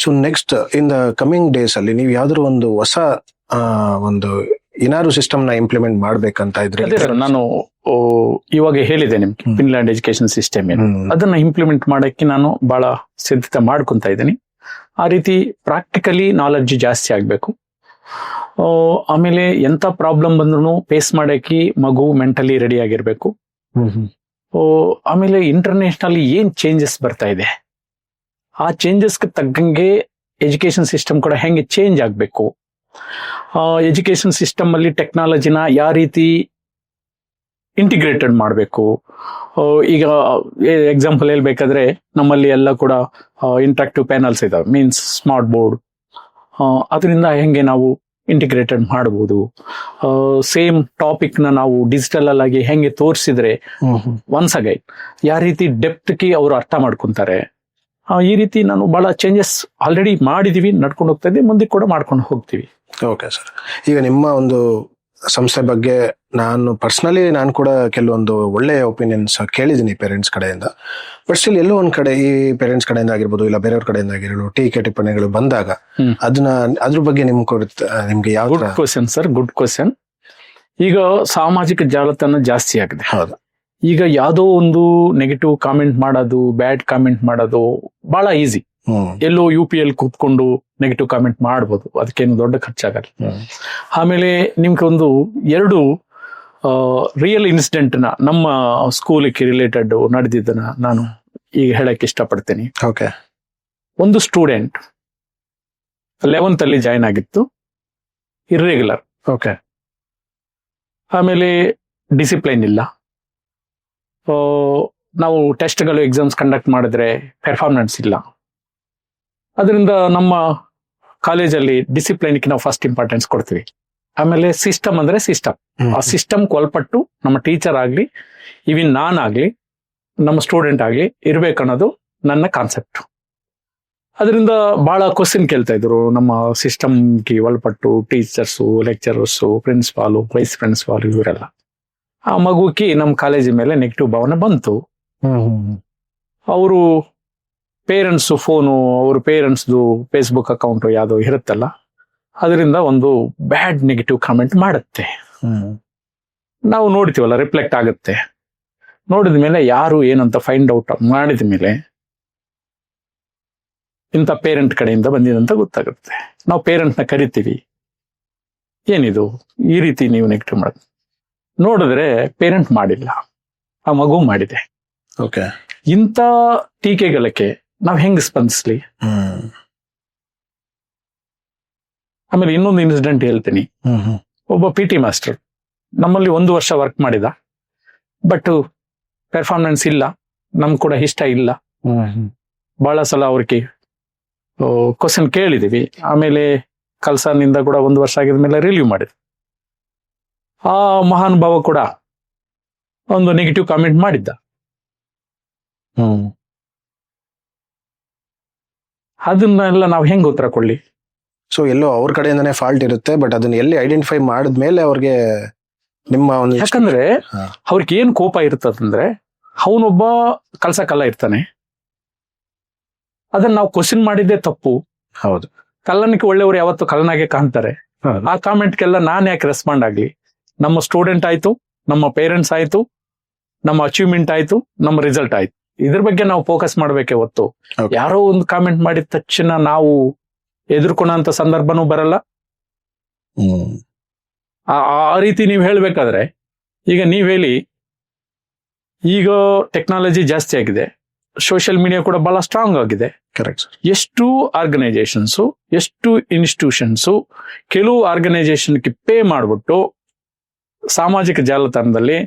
So next in the coming days ಅಲ್ಲಿ ನೀವು ಯಾವ್ದಾದ್ರು ಒಂದು ಹೊಸ ಒಂದು ಏನಾದ್ರು ಸಿಸ್ಟಮ್ ನ ಇಂಪ್ಲಿಮೆಂಟ್ ಮಾಡ್ಬೇಕಂತ ಇದ್ರೆ? ನಾನು ಇವಾಗ ಹೇಳಿದೆ ನಿಮ್ಗೆ ಫಿನ್ಲ್ಯಾಂಡ್ ಎಜುಕೇಶನ್ ಸಿಸ್ಟಮ್ ಏನು, ಅದನ್ನ ಇಂಪ್ಲಿಮೆಂಟ್ ಮಾಡಕ್ಕೆ ನಾನು ಬಹಳ ಸಿದ್ಧತೆ ಮಾಡ್ಕೊಂತ ಇದ್ದೀನಿ. ಆ ರೀತಿ ಪ್ರಾಕ್ಟಿಕಲಿ ನಾಲೆಡ್ಜ್ ಜಾಸ್ತಿ ಆಗ್ಬೇಕು. ಆಮೇಲೆ ಎಂತ ಪ್ರಾಬ್ಲಮ್ ಬಂದ್ರು ಫೇಸ್ ಮಾಡಕ್ಕೆ ಮಗು ಮೆಂಟಲಿ ರೆಡಿ ಆಗಿರ್ಬೇಕು. ಆಮೇಲೆ ಇಂಟರ್ನ್ಯಾಷನಲ್ ಏನ್ ಚೇಂಜಸ್ ಬರ್ತಾ ಇದೆ, ಆ ಚೇಂಜಸ್ಗೆ ತಕ್ಕಂಗೆ ಎಜುಕೇಶನ್ ಸಿಸ್ಟಮ್ ಕೂಡ ಹೆಂಗೆ ಚೇಂಜ್ ಆಗ್ಬೇಕು, ಎಜುಕೇಶನ್ ಸಿಸ್ಟಮ್ ಅಲ್ಲಿ ಟೆಕ್ನಾಲಜಿನ ಯಾವ ರೀತಿ ಇಂಟಿಗ್ರೇಟೆಡ್ ಮಾಡಬೇಕು. ಈಗ ಎಕ್ಸಾಂಪಲ್ ಹೇಳ್ಬೇಕಾದ್ರೆ ನಮ್ಮಲ್ಲಿ ಎಲ್ಲ ಕೂಡ ಇಂಟ್ರಾಕ್ಟಿವ್ ಪ್ಯಾನಲ್ಸ್ ಇದಾವೆ, ಮೀನ್ಸ್ ಸ್ಮಾರ್ಟ್ ಬೋರ್ಡ್. ಅದರಿಂದ ಹೆಂಗೆ ನಾವು ಇಂಟಿಗ್ರೇಟೆಡ್ ಮಾಡಬಹುದು. ಸೇಮ್ ಟಾಪಿಕ್ ನ ನಾವು ಡಿಜಿಟಲ್ ಆಗಿ ಹೆಂಗೆ ತೋರಿಸಿದ್ರೆ ಒನ್ಸ್ ಅಗೈನ್ ಯಾವ ರೀತಿ ಡೆಪ್ತ್ಗೆ ಅವರು ಅರ್ಥ ಮಾಡ್ಕೊಂತಾರೆ. ಈ ರೀತಿ ನಾನು ಬಹಳ ಚೇಂಜಸ್ ಆಲ್ರೆಡಿ ಮಾಡಿದೀವಿ, ನಡ್ಕೊಂಡು ಹೋಗ್ತಾ ಇದ್ದೀವಿ, ಮುಂದೆ ಕೂಡ ಮಾಡ್ಕೊಂಡು ಹೋಗ್ತೀವಿ. ಓಕೆ ಸರ್, ಈಗ ನಿಮ್ಮ ಒಂದು ಸಂಸ್ಥೆ ಬಗ್ಗೆ ನಾನು ಕೂಡ ಕೆಲವೊಂದು ಒಳ್ಳೆಯ ಒಪಿನಿಯನ್ಸ್ ಕೇಳಿದ್ದೀನಿ ಪೇರೆಂಟ್ಸ್ ಕಡೆಯಿಂದ. ಬಟ್ ಸ್ಟಿಲ್ ಎಲ್ಲೋ ಒಂದ್ ಕಡೆ ಈ ಪೇರೆಂಟ್ಸ್ ಕಡೆಯಿಂದ ಆಗಿರ್ಬೋದು, ಇಲ್ಲ ಬೇರೆಯವ್ರ ಕಡೆಯಿಂದ ಆಗಿರ್ಬೋದು, ಟೀಕೆ ಟಿಪ್ಪಣಿಗಳು ಬಂದಾಗ ಅದ್ರ ಬಗ್ಗೆ ನಿಮ್ಗೆ ಯಾವ? Good question sir, good question. ಈಗ ಸಾಮಾಜಿಕ ಜಾಲತಾಣ ಜಾಸ್ತಿ ಆಗಿದೆ. ಹೌದು. ಈಗ ಯಾವುದೋ ಒಂದು ನೆಗೆಟಿವ್ ಕಾಮೆಂಟ್ ಮಾಡೋದು, ಬ್ಯಾಡ್ ಕಾಮೆಂಟ್ ಮಾಡೋದು ಬಹಳ ಈಸಿ. ಎಲ್ಲೋ UP ಕೂತ್ಕೊಂಡು ನೆಗೆಟಿವ್ ಕಾಮೆಂಟ್ ಮಾಡ್ಬೋದು, ಅದಕ್ಕೇನು ದೊಡ್ಡ ಖರ್ಚಾಗಲ್ಲ. ಆಮೇಲೆ ನಿಮ್ಗೆ ಒಂದು 2 ರಿಯಲ್ ಇನ್ಸಿಡೆಂಟ್ ನಮ್ಮ ಸ್ಕೂಲಿಗೆ ರಿಲೇಟೆಡ್ ನಡೆದಿದ್ದನ್ನ ನಾನು ಈಗ ಹೇಳಕ್ ಇಷ್ಟಪಡ್ತೀನಿ. ಓಕೆ. ಒಂದು ಸ್ಟೂಡೆಂಟ್ 11th ಅಲ್ಲಿ ಜಾಯ್ನ್ ಆಗಿತ್ತು, ಇರ್ರೆಗ್ಯುಲರ್. ಓಕೆ. ಆಮೇಲೆ ಡಿಸಿಪ್ಲೈನ್ ಇಲ್ಲ. ನಾವು ಟೆಸ್ಟ್ಗಳು ಎಕ್ಸಾಮ್ಸ್ ಕಂಡಕ್ಟ್ ಮಾಡಿದ್ರೆ ಪರ್ಫಾರ್ಮೆನ್ಸ್ ಇಲ್ಲ. ಅದರಿಂದ ನಮ್ಮ ಕಾಲೇಜಲ್ಲಿ ಡಿಸಿಪ್ಲೈನ್ಗೆ ನಾವು ಫಸ್ಟ್ ಇಂಪಾರ್ಟೆನ್ಸ್ ಕೊಡ್ತೀವಿ. ಆಮೇಲೆ ಸಿಸ್ಟಮ್ ಅಂದ್ರೆ ಸಿಸ್ಟಮ್, ಆ ಸಿಸ್ಟಮ್ ಒಳಪಟ್ಟು ನಮ್ಮ ಟೀಚರ್ ಆಗ್ಲಿ, ಇವನ್ ನಾನಾಗ್ಲಿ, ನಮ್ಮ ಸ್ಟೂಡೆಂಟ್ ಆಗ್ಲಿ ಇರ್ಬೇಕನ್ನೋದು ನನ್ನ ಕಾನ್ಸೆಪ್ಟ್. ಅದರಿಂದ ಬಹಳ ಕ್ವಶನ್ ಕೇಳ್ತಾ ಇದ್ರು. ನಮ್ಮ ಸಿಸ್ಟಮ್ಗೆ ಒಳಪಟ್ಟು teachers, lecturers, principal, wise principal ಇವರೆಲ್ಲ. ಆ ಮಗುಕ್ಕೆ ನಮ್ಮ ಕಾಲೇಜ್ ಮೇಲೆ ನೆಗೆಟಿವ್ ಭಾವನೆ ಬಂತು. ಅವರು ಪೇರೆಂಟ್ಸ್ ಫೋನು, ಅವ್ರ ಪೇರೆಂಟ್ಸ್ದು ಫೇಸ್ಬುಕ್ ಅಕೌಂಟ್ ಯಾವ್ದೋ ಇರುತ್ತಲ್ಲ, ಅದರಿಂದ ಒಂದು ಬ್ಯಾಡ್ ನೆಗೆಟಿವ್ ಕಾಮೆಂಟ್ ಮಾಡುತ್ತೆ. ನಾವು ನೋಡ್ತೀವಲ್ಲ, ರಿಫ್ಲೆಕ್ಟ್ ಆಗುತ್ತೆ. ನೋಡಿದ ಮೇಲೆ ಯಾರು ಏನಂತ ಫೈಂಡ್ ಔಟ್ ಮಾಡಿದ ಮೇಲೆ ಇಂಥ ಪೇರೆಂಟ್ ಕಡೆಯಿಂದ ಬಂದಿದಂತ ಗೊತ್ತಾಗುತ್ತೆ. ನಾವು ಪೇರೆಂಟ್ನ ಕರಿತೀವಿ, ಏನಿದು ಈ ರೀತಿ ನೀವು ನೆಗೆಟಿವ್ ಮಾಡೋದು. ನೋಡಿದ್ರೆ ಪೇರೆಂಟ್ ಮಾಡಿಲ್ಲ, ಆ ಮಗು ಮಾಡಿದೆ. ಓಕೆ. ಇಂಥ ಟೀಕೆಗಳಕ್ಕೆ ನಾವ್ ಹೆಂಗ್ ಸ್ಪಂದಿಸ್ಲಿ? ಆಮೇಲೆ ಇನ್ನೊಂದು ಇನ್ಸಿಡೆಂಟ್ ಹೇಳ್ತೀನಿ. ಒಬ್ಬ PT ಮಾಸ್ಟರ್ ನಮ್ಮಲ್ಲಿ 1 ವರ್ಷ ವರ್ಕ್ ಮಾಡಿದ, ಬಟ್ ಪರ್ಫಾರ್ಮೆನ್ಸ್ ಇಲ್ಲ, ನಮ್ ಕೂಡ ಇಷ್ಟ ಇಲ್ಲ. ಬಹಳ ಸಲ ಅವ್ರಿಗೆ ಕ್ವಶನ್ ಕೇಳಿದೀವಿ. ಆಮೇಲೆ ಕಲ್ಸನಿಂದ ಕೂಡ 1 ವರ್ಷ ಆಗಿದ್ಮೇಲೆ ರಿಲೀವ್ ಮಾಡಿದ್ವಿ. ಆ ಮಹಾನುಭಾವ ಕೂಡ ಒಂದು ನೆಗೆಟಿವ್ ಕಾಮೆಂಟ್ ಮಾಡಿದ್ದ. ಅದನ್ನೆಲ್ಲ ನಾವು ಹೆಂಗ್ ಉತ್ತರ ಕೊಡ್ಲಿ? ಸೊ ಎಲ್ಲೋ ಅವ್ರ ಕಡೆಯಿಂದಾನೇ ಫಾಲ್ಟ್ ಇರುತ್ತೆ, ಬಟ್ ಅದನ್ನ ಎಲ್ಲಿ ಐಡೆಂಟಿಫೈ ಮಾಡಿದ್ಮೇಲೆ ಅವ್ರಿಗೆ ನಿಮ್ಮ ಒಂದು, ಯಾಕಂದ್ರೆ ಅವ್ರಿಗೆ ಏನ್ ಕೋಪ ಇರ್ತದಂದ್ರೆ, ಅವನೊಬ್ಬ ಕಲ್ಸ ಕಲ್ಲ ಇರ್ತಾನೆ, ಅದನ್ನ ನಾವು ಕ್ವಶನ್ ಮಾಡಿದ್ದೆ ತಪ್ಪು. ಹೌದು. ಕಲ್ಲನಕ್ಕೆ ಒಳ್ಳೆಯವರು ಯಾವತ್ತು ಕಲ್ಲನಾಗೆ ಕಾಣ್ತಾರೆ. ಆ ಕಾಮೆಂಟ್ಗೆಲ್ಲ ನಾನ್ ಯಾಕೆ ರೆಸ್ಪಾಂಡ್ ಆಗ್ಲಿ? ನಮ್ಮ ಸ್ಟೂಡೆಂಟ್ ಆಯ್ತು, ನಮ್ಮ ಪೇರೆಂಟ್ಸ್ ಆಯ್ತು, ನಮ್ಮ ಅಚೀವ್ಮೆಂಟ್ ಆಯ್ತು, ನಮ್ಮ ರಿಸಲ್ಟ್ ಆಯ್ತು. ಇದ್ರ ಬಗ್ಗೆ ನಾವು ಫೋಕಸ್ ಮಾಡ್ಬೇಕೆ ಹೊತ್ತು ಯಾರೋ ಒಂದು ಕಾಮೆಂಟ್ ಮಾಡಿದ ತಕ್ಷಣ ನಾವು ಎದುರ್ಕೊಳಂತ ಸಂದರ್ಭನೂ ಬರಲ್ಲ. ಆ ರೀತಿ ನೀವು ಹೇಳ್ಬೇಕಾದ್ರೆ, ಈಗ ನೀವ್ ಹೇಳಿ, ಈಗ ಟೆಕ್ನಾಲಜಿ ಜಾಸ್ತಿ ಆಗಿದೆ, ಸೋಷಿಯಲ್ ಮೀಡಿಯಾ ಕೂಡ ಬಹಳ ಸ್ಟ್ರಾಂಗ್ ಆಗಿದೆ. ಕರೆಕ್ಟ್. ಎಷ್ಟು ಆರ್ಗನೈಸೇಷನ್ಸು, ಎಷ್ಟು ಇನ್ಸ್ಟಿಟ್ಯೂಷನ್ಸು ಕೆಲವು ಆರ್ಗನೈಸೇಷನ್ಗೆ ಪೇ ಮಾಡ್ಬಿಟ್ಟು ಸಾಮಾಜಿಕ ಜಾಲತಾಣದಲ್ಲಿ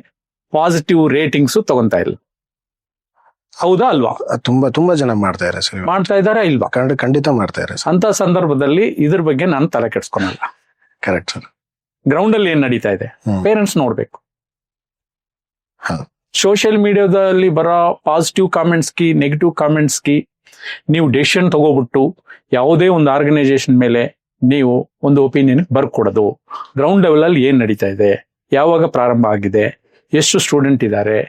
ಪಾಸಿಟಿವ್ ರೇಟಿಂಗ್ಸ್ ತಗೊಂತಾ ಇಲ್ಲ. ಹೌದಾ ಅಲ್ವಾ? ತುಂಬಾ ಜನ ಮಾಡ್ತಾ ಇದಾರೆ ಇಲ್ವಾ? ಖಂಡಿತ ಮಾಡ್ತಾ ಇದ್ದಾರೆ. ಅಂತ ಸಂದರ್ಭದಲ್ಲಿ ಇದ್ರ ಬಗ್ಗೆ ನಾನು ತಲೆ ಕೆಡ್ಸ್ಕೊಳಲ್ಲ. Correct sir. ಗ್ರೌಂಡ್ ಅಲ್ಲಿ ಏನ್ ನಡೀತಾ ಇದೆ ಪೇರೆಂಟ್ಸ್ ನೋಡ್ಬೇಕು. ಸೋಷಿಯಲ್ ಮೀಡಿಯಾದಲ್ಲಿ ಬರೋ ಪಾಸಿಟಿವ್ ಕಾಮೆಂಟ್ಸ್ಗೆ, ನೆಗೆಟಿವ್ ಕಾಮೆಂಟ್ಸ್ಗೆ ನೀವು ಡೆಸಿಷನ್ ತಗೋಬಿಟ್ಟು ಯಾವುದೇ ಒಂದು ಆರ್ಗನೈಸೇಷನ್ ಮೇಲೆ ನೀವು ಒಂದು ಒಪಿನಿಯನ್ ಬರ್ಕೊಡೋದು. ಗ್ರೌಂಡ್ ಲೆವೆಲ್ ಅಲ್ಲಿ ಏನ್ ನಡೀತಾ ಇದೆ, ಯಾವಾಗ ಪ್ರಾರಂಭ ಆಗಿದೆ, ಎಷ್ಟು ಸ್ಟೂಡೆಂಟ್ ಇದ್ದಾರೆ,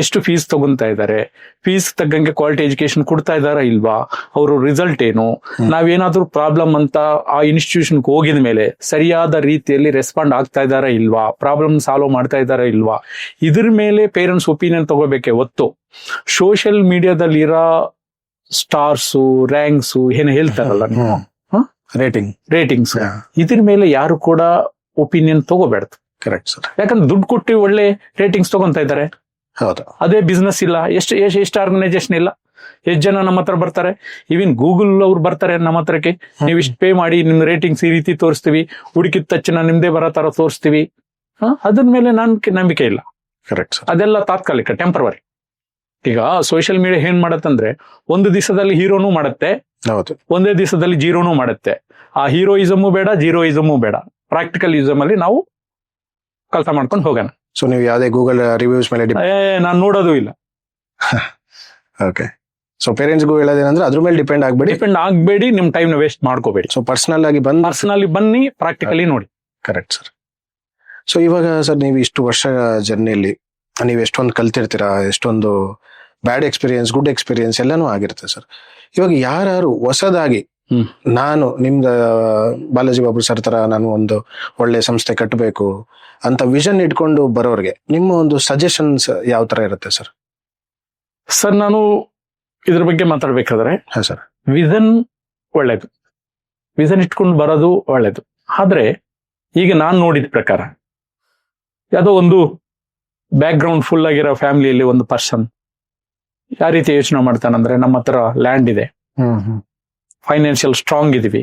ಎಷ್ಟು ಫೀಸ್ ತಗೊಂತಾ ಇದ್ದಾರೆ, ಫೀಸ್ ತగ్గಂಗೆ ಕ್ವಾಲಿಟಿ ಎಜುಕೇಶನ್ ಕೊಡ್ತಾ ಇದಾರಾ ಇಲ್ವಾ, ಅವರು ರಿಸಲ್ಟ್ ಏನು, ನಾವೇನಾದ್ರೂ ಪ್ರಾಬ್ಲಮ್ ಅಂತ ಆ ಇನ್ಸ್ಟಿಟ್ಯೂಷನ್ಗೆ ಹೋಗಿದ ಮೇಲೆ ಸರಿಯಾದ ರೀತಿಯಲ್ಲಿ ರೆಸ್ಪಾಂಡ್ ಆಗ್ತಾ ಇದಾರಾ ಇಲ್ವಾ, ಪ್ರಾಬ್ಲಮ್ ಸಾಲ್ವ್ ಮಾಡ್ತಾ ಇದಾರಾ ಇಲ್ವಾ, ಇದ್ರ ಮೇಲೆ ಪೇರೆಂಟ್ಸ್ ಒಪಿನಿಯನ್ ತಗೋಬೇಕೆ ಹೊತ್ತು ಸೋಷಿಯಲ್ ಮೀಡಿಯಾದಲ್ಲಿರೋ ಸ್ಟಾರ್ಸು ರ್ಯಾಂಕ್ಸು ಏನು ಹೇಳ್ತಾರಲ್ಲ ನೀವು ರೇಟಿಂಗ್ಸ್, ಇದ್ರ ಮೇಲೆ ಯಾರು ಕೂಡ ಒಪಿನಿಯನ್ ತಗೋಬೇಡ್ದು. Correct sir. ಯಾಕಂದ್ರೆ ದುಡ್ಡು ಕೊಟ್ಟು ಒಳ್ಳೆ ರೇಟಿಂಗ್ಸ್ ತಗೊಂತಾ ಇದ್ದಾರೆ. ಹೌದು. ಅದೇ ಬಿಸ್ನೆಸ್ ಇಲ್ಲ, ಎಷ್ಟು ಆರ್ಗನೈಸೇಷನ್ ಇಲ್ಲ, ಎಷ್ಟು ಜನ ನಮ್ಮ ಹತ್ರ ಬರ್ತಾರೆ, ಇವನ್ ಗೂಗಲ್ ಅವ್ರು ಬರ್ತಾರೆ ನಮ್ಮ ಹತ್ರಕ್ಕೆ, ನೀವು ಇಷ್ಟು ಪೇ ಮಾಡಿ ನಿಮ್ ರೇಟಿಂಗ್ಸ್ ಈ ರೀತಿ ತೋರಿಸ್ತೀವಿ, ಹುಡುಕಿದ ತಕ್ಷಣ ನಿಮ್ದೇ ಬರೋ ತರ ತೋರಿಸ್ತೀವಿ. ಅದ್ರ ಮೇಲೆ ನಂಬಿಕೆ ಇಲ್ಲ. Correct sir. ಅದೆಲ್ಲ ತಾತ್ಕಾಲಿಕ, ಟೆಂಪರವರಿ. ಈಗ ಸೋಷಿಯಲ್ ಮೀಡಿಯಾ ಏನ್ ಮಾಡತ್ತಂದ್ರೆ ಒಂದು ದಿವಸದಲ್ಲಿ ಹೀರೋನು ಮಾಡುತ್ತೆ, ಹೌದು, ಒಂದೇ ದಿವಸದಲ್ಲಿ ಜೀರೋನು ಮಾಡುತ್ತೆ. ಆ ಹೀರೋಯಿಸಮು ಬೇಡ, ಜೀರೋಯಿಸಮು ಬೇಡ, ಪ್ರಾಕ್ಟಿಕಲ್ ಯೂಸಮ್ ಅಲ್ಲಿ ನಾವು ಕೆಲಸ ಮಾಡ್ಕೊಂಡು ಹೋಗೋಣ. ಸೊ ನೀವು ಯಾವುದೇ ಗೂಗಲ್ ರಿವ್ಯೂಸ್ ಮೇಲೆ ನಾನು ನೋಡೋದು ಇಲ್ಲ. ಓಕೆ. ಸೊ ಪೇರೆಂಟ್ಸ್ಗೂ ಹೇಳೋದೇನಂದ್ರೆ ಅದ್ರ ಮೇಲೆ ಡಿಪೆಂಡ್ ಆಗ್ಬೇಡಿ, ನಿಮ್ ಟೈಮ್ ನ ವೇಸ್ಟ್ ಮಾಡ್ಕೋಬೇಡಿ. ಸೊ ಪರ್ಸನಲ್ ಆಗಿ ಬನ್ನಿ, ಪ್ರಾಕ್ಟಿಕಲಿ ನೋಡಿ. Correct sir. ಸೊ ಇವಾಗ ಸರ್ ನೀವು ಇಷ್ಟು ವರ್ಷ ಜರ್ನಿಯಲ್ಲಿ ನೀವು ಎಷ್ಟೊಂದು ಕಲ್ತಿರ್ತೀರಾ, ಎಷ್ಟೊಂದು ಬ್ಯಾಡ್ ಎಕ್ಸ್ಪೀರಿಯನ್ಸ್, ಗುಡ್ ಎಕ್ಸ್ಪೀರಿಯನ್ಸ್ ಎಲ್ಲಾನು ಆಗಿರುತ್ತೆ ಸರ್. ಇವಾಗ ಯಾರು ಹೊಸದಾಗಿ ನಾನು ನಿಮ್ದ ಬಾಲಾಜಿ ಬಾಬು ಸರ್ ತರ ನಾನು ಒಂದು ಒಳ್ಳೆ ಸಂಸ್ಥೆ ಕಟ್ಟಬೇಕು ಅಂತ ವಿಷನ್ ಇಟ್ಕೊಂಡು ಬರೋರ್ಗೆ ನಿಮ್ಮ ಒಂದು ಸಜೆಷನ್ಸ್ ಯಾವ ತರ ಇರುತ್ತೆ ಸರ್? ಸರ್ ನಾನು ಇದ್ರ ಬಗ್ಗೆ ಮಾತಾಡ್ಬೇಕಾದ್ರೆ, ಹಾ ಸರ್, ವಿಷನ್ ಒಳ್ಳೇದು, ವಿಷನ್ ಇಟ್ಕೊಂಡು ಬರೋದು ಒಳ್ಳೇದು. ಆದ್ರೆ ಈಗ ನಾನು ನೋಡಿದ ಪ್ರಕಾರ ಯಾವುದೋ ಒಂದು ಬ್ಯಾಕ್ ಗ್ರೌಂಡ್ ಫುಲ್ ಆಗಿರೋ ಫ್ಯಾಮಿಲಿಯಲ್ಲಿ ಒಂದು ಪರ್ಸನ್ ಯಾವ ರೀತಿ ಯೋಚನೆ ಮಾಡ್ತಾನಂದ್ರೆ, ನಮ್ಮ ಹತ್ರ ಲ್ಯಾಂಡ್ ಇದೆ, ಫೈನಾನ್ಷಿಯಲ್ ಸ್ಟ್ರಾಂಗ್ ಇದೀವಿ,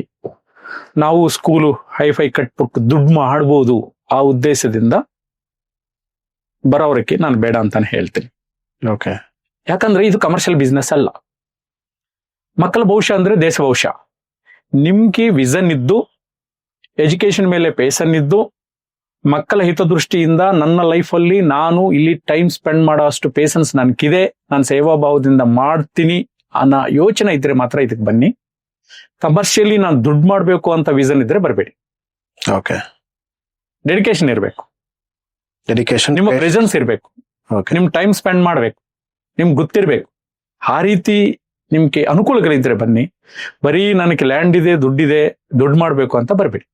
ನಾವು ಸ್ಕೂಲು ಹೈಫೈ ಕಟ್ಬಿಟ್ಟು ದುಡ್ಡು ಮಾಡ್ಬೋದು, ಆ ಉದ್ದೇಶದಿಂದ ಬರೋರಕ್ಕೆ ನಾನು ಬೇಡ ಅಂತಾನೆ ಹೇಳ್ತೀನಿ. ಓಕೆ. ಯಾಕಂದ್ರೆ ಇದು ಕಮರ್ಷಿಯಲ್ ಬಿಸ್ನೆಸ್ ಅಲ್ಲ. ಮಕ್ಕಳ ಭವಿಷ್ಯ ಅಂದ್ರೆ ದೇಶ ಭವಿಷ್ಯ. ನಿಮ್ಗೆ ವಿಷನ್ ಇದ್ದು, ಎಜುಕೇಶನ್ ಮೇಲೆ ಪೇಷನ್ ಇದ್ದು, ಮಕ್ಕಳ ಹಿತದೃಷ್ಟಿಯಿಂದ ನನ್ನ ಲೈಫಲ್ಲಿ ನಾನು ಇಲ್ಲಿ ಟೈಮ್ ಸ್ಪೆಂಡ್ ಮಾಡೋ ಅಷ್ಟು ಪೇಷನ್ಸ್ ನನ್ಗಿದೆ, ನಾನು ಸೇವಾ ಭಾವದಿಂದ ಮಾಡ್ತೀನಿ ಅನ್ನೋ ಯೋಚನೆ ಇದ್ರೆ ಮಾತ್ರ ಇದಕ್ಕೆ ಬನ್ನಿ. ಕಮರ್ಷಿಯಲಿ ನಾನು ದುಡ್ಡು ಮಾಡ್ಬೇಕು ಅಂತ ವಿಷನ್ ಇದ್ರೆ ಬರಬೇಡಿ. ಓಕೆ. ಡೆಡಿಕೇಶನ್ ಇರಬೇಕು, ನಿಮ್ಮ ಪ್ರೆಸೆನ್ಸ್ ಇರಬೇಕು, ನಿಮ್ ಟೈಮ್ ಸ್ಪೆಂಡ್ ಮಾಡ್ಬೇಕು, ನಿಮ್ಗೆ ಗೊತ್ತಿರ್ಬೇಕು. ಆ ರೀತಿ ನಿಮ್ಗೆ ಅನುಕೂಲಗಳಿದ್ರೆ ಬನ್ನಿ. ಬರೀ ನನಗೆ ಲ್ಯಾಂಡ್ ಇದೆ, ದುಡ್ಡಿದೆ, ದುಡ್ಡು ಮಾಡ್ಬೇಕು ಅಂತ ಬರಬೇಡಿ.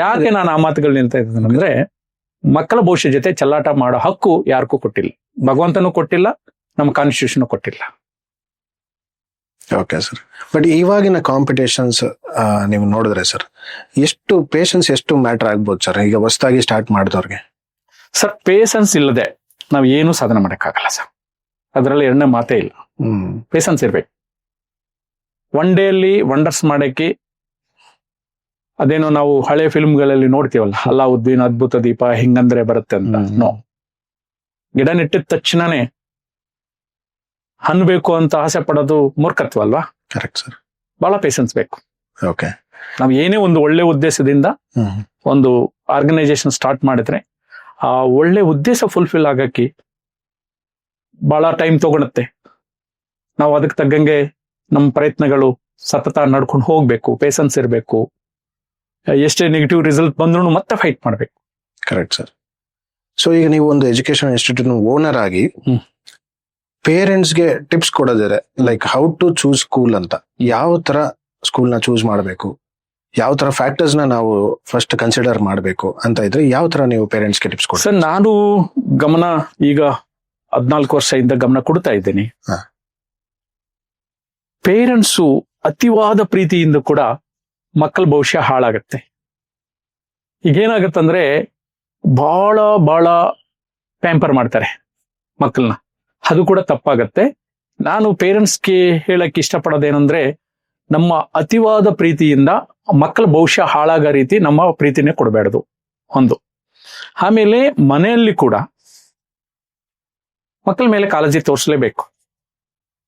ಯಾಕೆ ನಾನು ಆ ಮಾತುಗಳು ನಿಲ್ತಾ ಇದ್ದೀನಿ ಅಂದ್ರೆ, ಮಕ್ಕಳ ಭವಿಷ್ಯ ಜೊತೆ ಚೆಲ್ಲಾಟ ಮಾಡೋ ಹಕ್ಕು ಯಾರಿಗೂ ಕೊಟ್ಟಿಲ್ಲ, ಭಗವಂತನೂ ಕೊಟ್ಟಿಲ್ಲ, ನಮ್ಮ ಕಾನ್ಸ್ಟಿಟ್ಯೂಷನ್ ಕೊಟ್ಟಿಲ್ಲ. Okay sir. ಬಟ್ ಇವಾಗಿನ ಕಾಂಪಿಟೇಷನ್ಸ್ ನೀವು ನೋಡಿದ್ರೆ ಸರ್, ಎಷ್ಟು ಪೇಷನ್ಸ್ ಎಷ್ಟು ಮ್ಯಾಟರ್ ಆಗ್ಬೋದು ಸರ್ ಈಗ ಹೊಸದಾಗಿ ಸ್ಟಾರ್ಟ್ ಮಾಡಿದವ್ರಿಗೆ? ಸರ್ ಪೇಷನ್ಸ್ ಇಲ್ಲದೆ ನಾವ್ ಏನು ಸಾಧನೆ ಮಾಡಕ್ಕಾಗಲ್ಲ ಸರ್, ಅದರಲ್ಲಿ ಎರಡನೇ ಮಾತೇ ಇಲ್ಲ. ಪೇಷನ್ಸ್ ಇರ್ಬೇಕು. ಒನ್ ಡೇ ಅಲ್ಲಿ ವಂಡರ್ಸ್ ಮಾಡಕ್ಕೆ, ಅದೇನೋ ನಾವು ಹಳೆ ಫಿಲ್ಮ್ಗಳಲ್ಲಿ ನೋಡ್ತೀವಲ್ಲ, ಅಲ್ಲಾವುದ್ದೀನ್ ಅದ್ಭುತ ದೀಪ ಹಿಂಗಂದ್ರೆ ಬರುತ್ತೆ ಅಂತ. ನೋ, ಗಿಡ ನೆಟ್ಟಿದ ತಕ್ಷಣನೇ ಹನ್ಬೇಕು ಅಂತ ಆಸೆ ಪಡೋದು ಮೂರ್ಖತ್ವ ಅಲ್ವಾ? Correct sir. ಬಹಳ ಪೇಷನ್ಸ್ ಬೇಕು. ಓಕೆ. ನಾವ್ ಏನೇ ಒಂದು ಒಳ್ಳೆ ಉದ್ದೇಶದಿಂದ ಒಂದು ಆರ್ಗನೈಸೇಷನ್ ಸ್ಟಾರ್ಟ್ ಮಾಡಿದ್ರೆ, ಆ ಒಳ್ಳೆ ಉದ್ದೇಶ ಫುಲ್ಫಿಲ್ ಆಗಕ್ಕೆ ಬಹಳ ಟೈಮ್ ತಗೊಳುತ್ತೆ. ನಾವು ಅದಕ್ಕೆ ತಕ್ಕಂಗೆ ನಮ್ಮ ಪ್ರಯತ್ನಗಳು ಸತತ ನಡ್ಕೊಂಡು ಹೋಗ್ಬೇಕು, ಪೇಷನ್ಸ್ ಇರಬೇಕು. ಎಷ್ಟೇ ನೆಗೆಟಿವ್ ರಿಸಲ್ಟ್ ಬಂದ್ರು ಮತ್ತೆ ಫೈಟ್ ಮಾಡ್ಬೇಕು. Correct sir. ಸೊ ಈಗ ನೀವು ಒಂದು ಎಜುಕೇಶನ್ ಇನ್ಸ್ಟಿಟ್ಯೂಟ್ ಓನರ್ ಆಗಿ ಪೇರೆಂಟ್ಸ್ಗೆ ಟಿಪ್ಸ್ ಕೊಡೋದಿದೆ, like how to choose school ಅಂತ, ಯಾವ ತರ ಸ್ಕೂಲ್ ನ ಚೂಸ್ ಮಾಡಬೇಕು, ಯಾವ ತರ ಫ್ಯಾಕ್ಟರ್ಸ್ ನ ನಾವು ಫಸ್ಟ್ ಕನ್ಸಿಡರ್ ಮಾಡಬೇಕು ಅಂತ ಇದ್ರೆ ಯಾವ ತರ ನೀವು ಪೇರೆಂಟ್ಸ್ಗೆ ಟಿಪ್ಸ್ ಕೊಡ್ತೀರಾ? ಸರ್ ನಾನು ಗಮನ ಈಗ 14 ವರ್ಷದಿಂದ ಗಮನ ಕೊಡ್ತಾ ಇದ್ದೀನಿ. ಪೇರೆಂಟ್ಸು ಅತಿವಾದ ಪ್ರೀತಿಯಿಂದ ಕೂಡ ಮಕ್ಕಳ ಭವಿಷ್ಯ ಹಾಳಾಗತ್ತೆ. ಈಗೇನಾಗತ್ತಂದ್ರೆ ಬಹಳ ಬಹಳ ಪ್ಯಾಂಪರ್ ಮಾಡ್ತಾರೆ ಮಕ್ಕಳನ್ನ, ಅದು ಕೂಡ ತಪ್ಪಾಗತ್ತೆ. ನಾನು ಪೇರೆಂಟ್ಸ್ಗೆ ಹೇಳಕ್ ಇಷ್ಟಪಡೋದೇನಂದ್ರೆ, ನಮ್ಮ ಅತಿವಾದ ಪ್ರೀತಿಯಿಂದ ಮಕ್ಕಳ ಭವಿಷ್ಯ ಹಾಳಾಗೋ ರೀತಿ ನಮ್ಮ ಪ್ರೀತಿನೇ ಕೊಡಬೇಡದು ಒಂದು. ಆಮೇಲೆ ಮನೆಯಲ್ಲಿ ಕೂಡ ಮಕ್ಕಳ ಮೇಲೆ ಕಾಳಜಿ ತೋರಿಸಲೇಬೇಕು.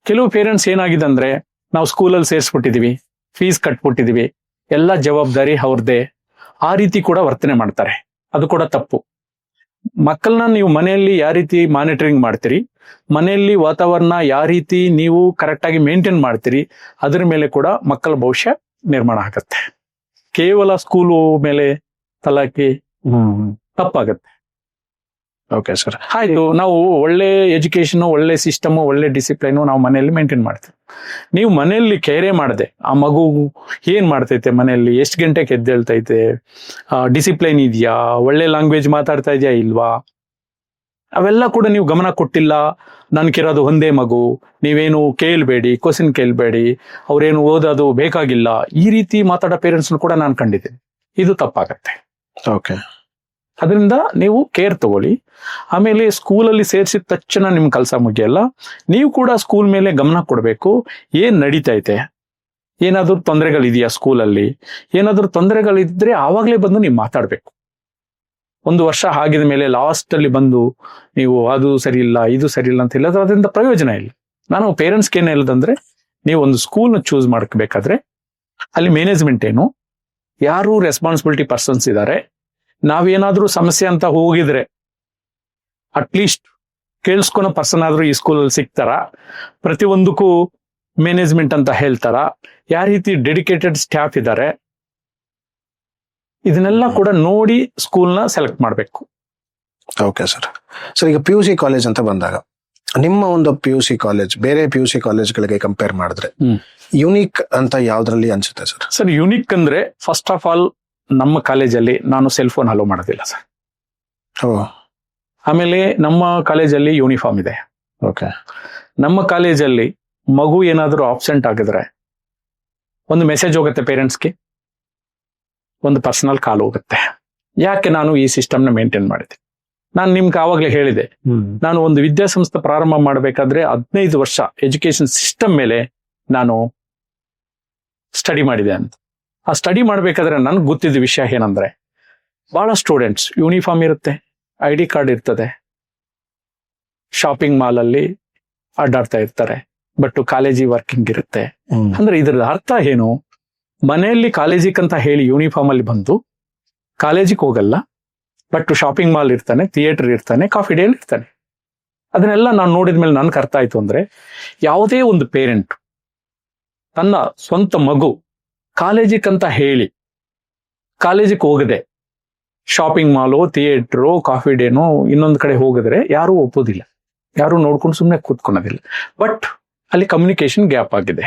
ಕೆಲವು ಪೇರೆಂಟ್ಸ್ ಏನಾಗಿದೆ ಅಂದ್ರೆ, ನಾವು ಸ್ಕೂಲಲ್ಲಿ ಸೇರಿಸ್ಬಿಟ್ಟಿದೀವಿ, ಫೀಸ್ ಕಟ್ಬಿಟ್ಟಿದೀವಿ, ಎಲ್ಲ ಜವಾಬ್ದಾರಿ ಅವ್ರದ್ದೇ, ಆ ರೀತಿ ಕೂಡ ವರ್ತನೆ ಮಾಡ್ತಾರೆ. ಅದು ಕೂಡ ತಪ್ಪು. ಮಕ್ಕಳನ್ನ ನೀವು ಮನೆಯಲ್ಲಿ ಯಾವ ರೀತಿ ಮಾನಿಟರಿಂಗ್ ಮಾಡ್ತೀರಿ, ಮನೆಯಲ್ಲಿ ವಾತಾವರಣ ಯಾವ ರೀತಿ ನೀವು ಕರೆಕ್ಟ್ ಆಗಿ ಮೇಂಟೈನ್ ಮಾಡ್ತೀರಿ, ಅದರ ಮೇಲೆ ಕೂಡ ಮಕ್ಕಳ ಭವಿಷ್ಯ ನಿರ್ಮಾಣ ಆಗತ್ತೆ. ಕೇವಲ ಸ್ಕೂಲು ಮೇಲೆ ತಲಾಕಿ ತಪ್ಪಾಗತ್ತೆ. Okay sir. ಆಯ್ತು, ನಾವು ಒಳ್ಳೆ ಎಜುಕೇಶನ್, ಒಳ್ಳೆ ಸಿಸ್ಟಮ್, ಒಳ್ಳೆ ಡಿಸಿಪ್ಲೈನ್ ನಾವು ಮನೆಯಲ್ಲಿ ಮೇಂಟೈನ್ ಮಾಡ್ತೀವಿ. ನೀವು ಮನೆಯಲ್ಲಿ ಕೇರೆ ಮಾಡದೆ ಆ ಮಗು ಏನ್ ಮಾಡ್ತೈತೆ, ಮನೆಯಲ್ಲಿ ಎಷ್ಟು ಗಂಟೆಗೆ ಎದ್ದೇಳ್ತೈತೆ, ಡಿಸಿಪ್ಲೈನ್ ಇದೆಯಾ, ಒಳ್ಳೆ ಲ್ಯಾಂಗ್ವೇಜ್ ಮಾತಾಡ್ತಾ ಇದೆಯಾ ಇಲ್ವಾ, ಅವೆಲ್ಲ ಕೂಡ ನೀವು ಗಮನ ಕೊಟ್ಟಿಲ್ಲ. ನನ್ಗಿರೋದು ಒಂದೇ ಮಗು, ನೀವೇನು ಕೇಳಬೇಡಿ, ಕ್ವಶನ್ ಕೇಳಬೇಡಿ, ಅವ್ರೇನು ಓದೋದು ಬೇಕಾಗಿಲ್ಲ, ಈ ರೀತಿ ಮಾತಾಡೋ ಪೇರೆಂಟ್ಸ್ ಕೂಡ ನಾನು ಕಂಡಿದ್ದೀನಿ. ಇದು ತಪ್ಪಾಗತ್ತೆ. ಓಕೆ. ಅದರಿಂದ ನೀವು ಕೇರ್ ತಗೊಳ್ಳಿ. ಆಮೇಲೆ ಸ್ಕೂಲಲ್ಲಿ ಸೇರಿಸಿದ ತಕ್ಷಣ ನಿಮ್ ಕೆಲಸ ಮುಗಿಯಲ್ಲ. ನೀವು ಕೂಡ ಸ್ಕೂಲ್ ಮೇಲೆ ಗಮನ ಕೊಡಬೇಕು. ಏನ್ ನಡೀತೈತೆ, ಏನಾದ್ರೂ ತೊಂದರೆಗಳಿದೆಯಾ ಸ್ಕೂಲಲ್ಲಿ, ಏನಾದ್ರೂ ತೊಂದರೆಗಳಿದ್ರೆ ಆವಾಗಲೇ ಬಂದು ನೀವು ಮಾತಾಡ್ಬೇಕು. 1 ವರ್ಷ ಆಗಿದ ಮೇಲೆ ಲಾಸ್ಟ್ ಅಲ್ಲಿ ಬಂದು ನೀವು ಅದು ಸರಿ ಇಲ್ಲ, ಇದು ಸರಿ ಇಲ್ಲ ಅಂತ ಹೇಳಿದ್ರೆ ಅದರಿಂದ ಪ್ರಯೋಜನ ಇಲ್ಲ. ನಾನು ಪೇರೆಂಟ್ಸ್ಗೆ ಏನ್ ಹೇಳೋದಂದ್ರೆ, ನೀವು ಒಂದು ಸ್ಕೂಲ್ನ ಚೂಸ್ ಮಾಡ್ಕೋಬೇಕಾದ್ರೆ ಅಲ್ಲಿ ಮ್ಯಾನೇಜ್ಮೆಂಟ್ ಏನು, ಯಾರು ರೆಸ್ಪಾನ್ಸಿಬಿಲಿಟಿ ಪರ್ಸನ್ಸ್ ಇದ್ದಾರೆ, ನಾವೇನಾದ್ರೂ ಸಮಸ್ಯೆ ಅಂತ ಹೋಗಿದ್ರೆ ಅಟ್ಲೀಸ್ಟ್ ಕೇಳಿಸ್ಕೊಳೋ ಪರ್ಸನ್ ಆದ್ರೂ ಈ ಸ್ಕೂಲಲ್ಲಿ ಸಿಗ್ತಾರ, ಪ್ರತಿಯೊಂದಕ್ಕೂ ಮ್ಯಾನೇಜ್ಮೆಂಟ್ ಅಂತ ಹೇಳ್ತಾರ, ಯಾವ ರೀತಿ ಡೆಡಿಕೇಟೆಡ್ ಸ್ಟಾಫ್ ಇದ್ದಾರೆ, ಇದನ್ನೆಲ್ಲ ಕೂಡ ನೋಡಿ ಸ್ಕೂಲ್ನ ಸೆಲೆಕ್ಟ್ ಮಾಡಬೇಕು. Okay sir. ಸರ್, ಈಗ PUC ಕಾಲೇಜ್ ಅಂತ ಬಂದಾಗ ನಿಮ್ಮ ಒಂದು PUC ಕಾಲೇಜ್ ಬೇರೆ PUC ಕಾಲೇಜ್ಗಳಿಗೆ ಕಂಪೇರ್ ಮಾಡಿದ್ರೆ ಯುನೀಕ್ ಅಂತ ಯಾವ್ದ್ರಲ್ಲಿ ಅನ್ಸುತ್ತೆ ಸರ್? ಸರ್, ಯುನಿಕ್ ಅಂದ್ರೆ ಫಸ್ಟ್ ಆಫ್ ಆಲ್ ನಮ್ಮ ಕಾಲೇಜಲ್ಲಿ ನಾನು ಸೆಲ್ ಫೋನ್ ಅಲೋ ಮಾಡೋದಿಲ್ಲ ಸರ್. ಆಮೇಲೆ ನಮ್ಮ ಕಾಲೇಜಲ್ಲಿ ಯೂನಿಫಾರ್ಮ್ ಇದೆ. ಓಕೆ. ನಮ್ಮ ಕಾಲೇಜಲ್ಲಿ ಮಗು ಏನಾದರೂ ಆಬ್ಸೆಂಟ್ ಆಗಿದ್ರೆ ಒಂದು ಮೆಸೇಜ್ ಹೋಗುತ್ತೆ ಪೇರೆಂಟ್ಸ್ಗೆ, ಒಂದು ಪರ್ಸನಲ್ ಕಾಲ್ ಹೋಗುತ್ತೆ. ಯಾಕೆ ನಾನು ಈ ಸಿಸ್ಟಮ್ನ ಮೇಂಟೈನ್ ಮಾಡಿದೆ? ನಾನು ನಿಮ್ಗೆ ಆವಾಗಲೇ ಹೇಳಿದೆ, ನಾನು ಒಂದು ವಿದ್ಯಾಸಂಸ್ಥೆ ಪ್ರಾರಂಭ ಮಾಡಬೇಕಾದ್ರೆ 15 ವರ್ಷ ಎಜುಕೇಶನ್ ಸಿಸ್ಟಮ್ ಮೇಲೆ ನಾನು ಸ್ಟಡಿ ಮಾಡಿದೆ ಅಂತ. ಆ ಸ್ಟಡಿ ಮಾಡ್ಬೇಕಾದ್ರೆ ನನ್ಗೆ ಗೊತ್ತಿದ್ದ ವಿಷಯ ಏನಂದ್ರೆ, ಬಹಳ ಸ್ಟೂಡೆಂಟ್ಸ್ ಯೂನಿಫಾರ್ಮ್ ಇರುತ್ತೆ, ID ಕಾರ್ಡ್ ಇರ್ತದೆ, ಶಾಪಿಂಗ್ ಮಾಲ್ ಅಲ್ಲಿ ಅಡ್ಡಾಡ್ತಾ ಇರ್ತಾರೆ, ಬಟ್ ಕಾಲೇಜಿ ವರ್ಕಿಂಗ್ ಇರುತ್ತೆ. ಅಂದ್ರೆ ಇದ್ರ ಅರ್ಥ ಏನು? ಮನೆಯಲ್ಲಿ ಕಾಲೇಜಿಗಂತ ಹೇಳಿ ಯೂನಿಫಾರ್ಮ್ ಅಲ್ಲಿ ಬಂದು ಕಾಲೇಜಿಗೆ ಹೋಗಲ್ಲ, ಬಟ್ ಶಾಪಿಂಗ್ ಮಾಲ್ ಇರ್ತಾನೆ, ಥಿಯೇಟರ್ ಇರ್ತಾನೆ, ಕಾಫಿ ಡೇ ಇರ್ತಾನೆ. ಅದನ್ನೆಲ್ಲ ನಾನು ನೋಡಿದ್ಮೇಲೆ ನನ್ಗೆ ಅರ್ಥ ಆಯ್ತು ಅಂದ್ರೆ, ಯಾವುದೇ ಒಂದು ಪೇರೆಂಟ್ ತನ್ನ ಸ್ವಂತ ಮಗು ಕಾಲೇಜಿಗಂತ ಹೇಳಿ ಕಾಲೇಜಿಗೆ ಹೋಗದೆ ಶಾಪಿಂಗ್ ಮಾಲು, ಥಿಯೇಟ್ರು, ಕಾಫಿ ಡೇನೋ ಇನ್ನೊಂದು ಕಡೆ ಹೋಗಿದ್ರೆ ಯಾರೂ ಒಪ್ಪೋದಿಲ್ಲ, ಯಾರು ನೋಡ್ಕೊಂಡು ಸುಮ್ಮನೆ ಕೂತ್ಕೊಳೋದಿಲ್ಲ. ಬಟ್ ಅಲ್ಲಿ ಕಮ್ಯುನಿಕೇಶನ್ ಗ್ಯಾಪ್ ಆಗಿದೆ.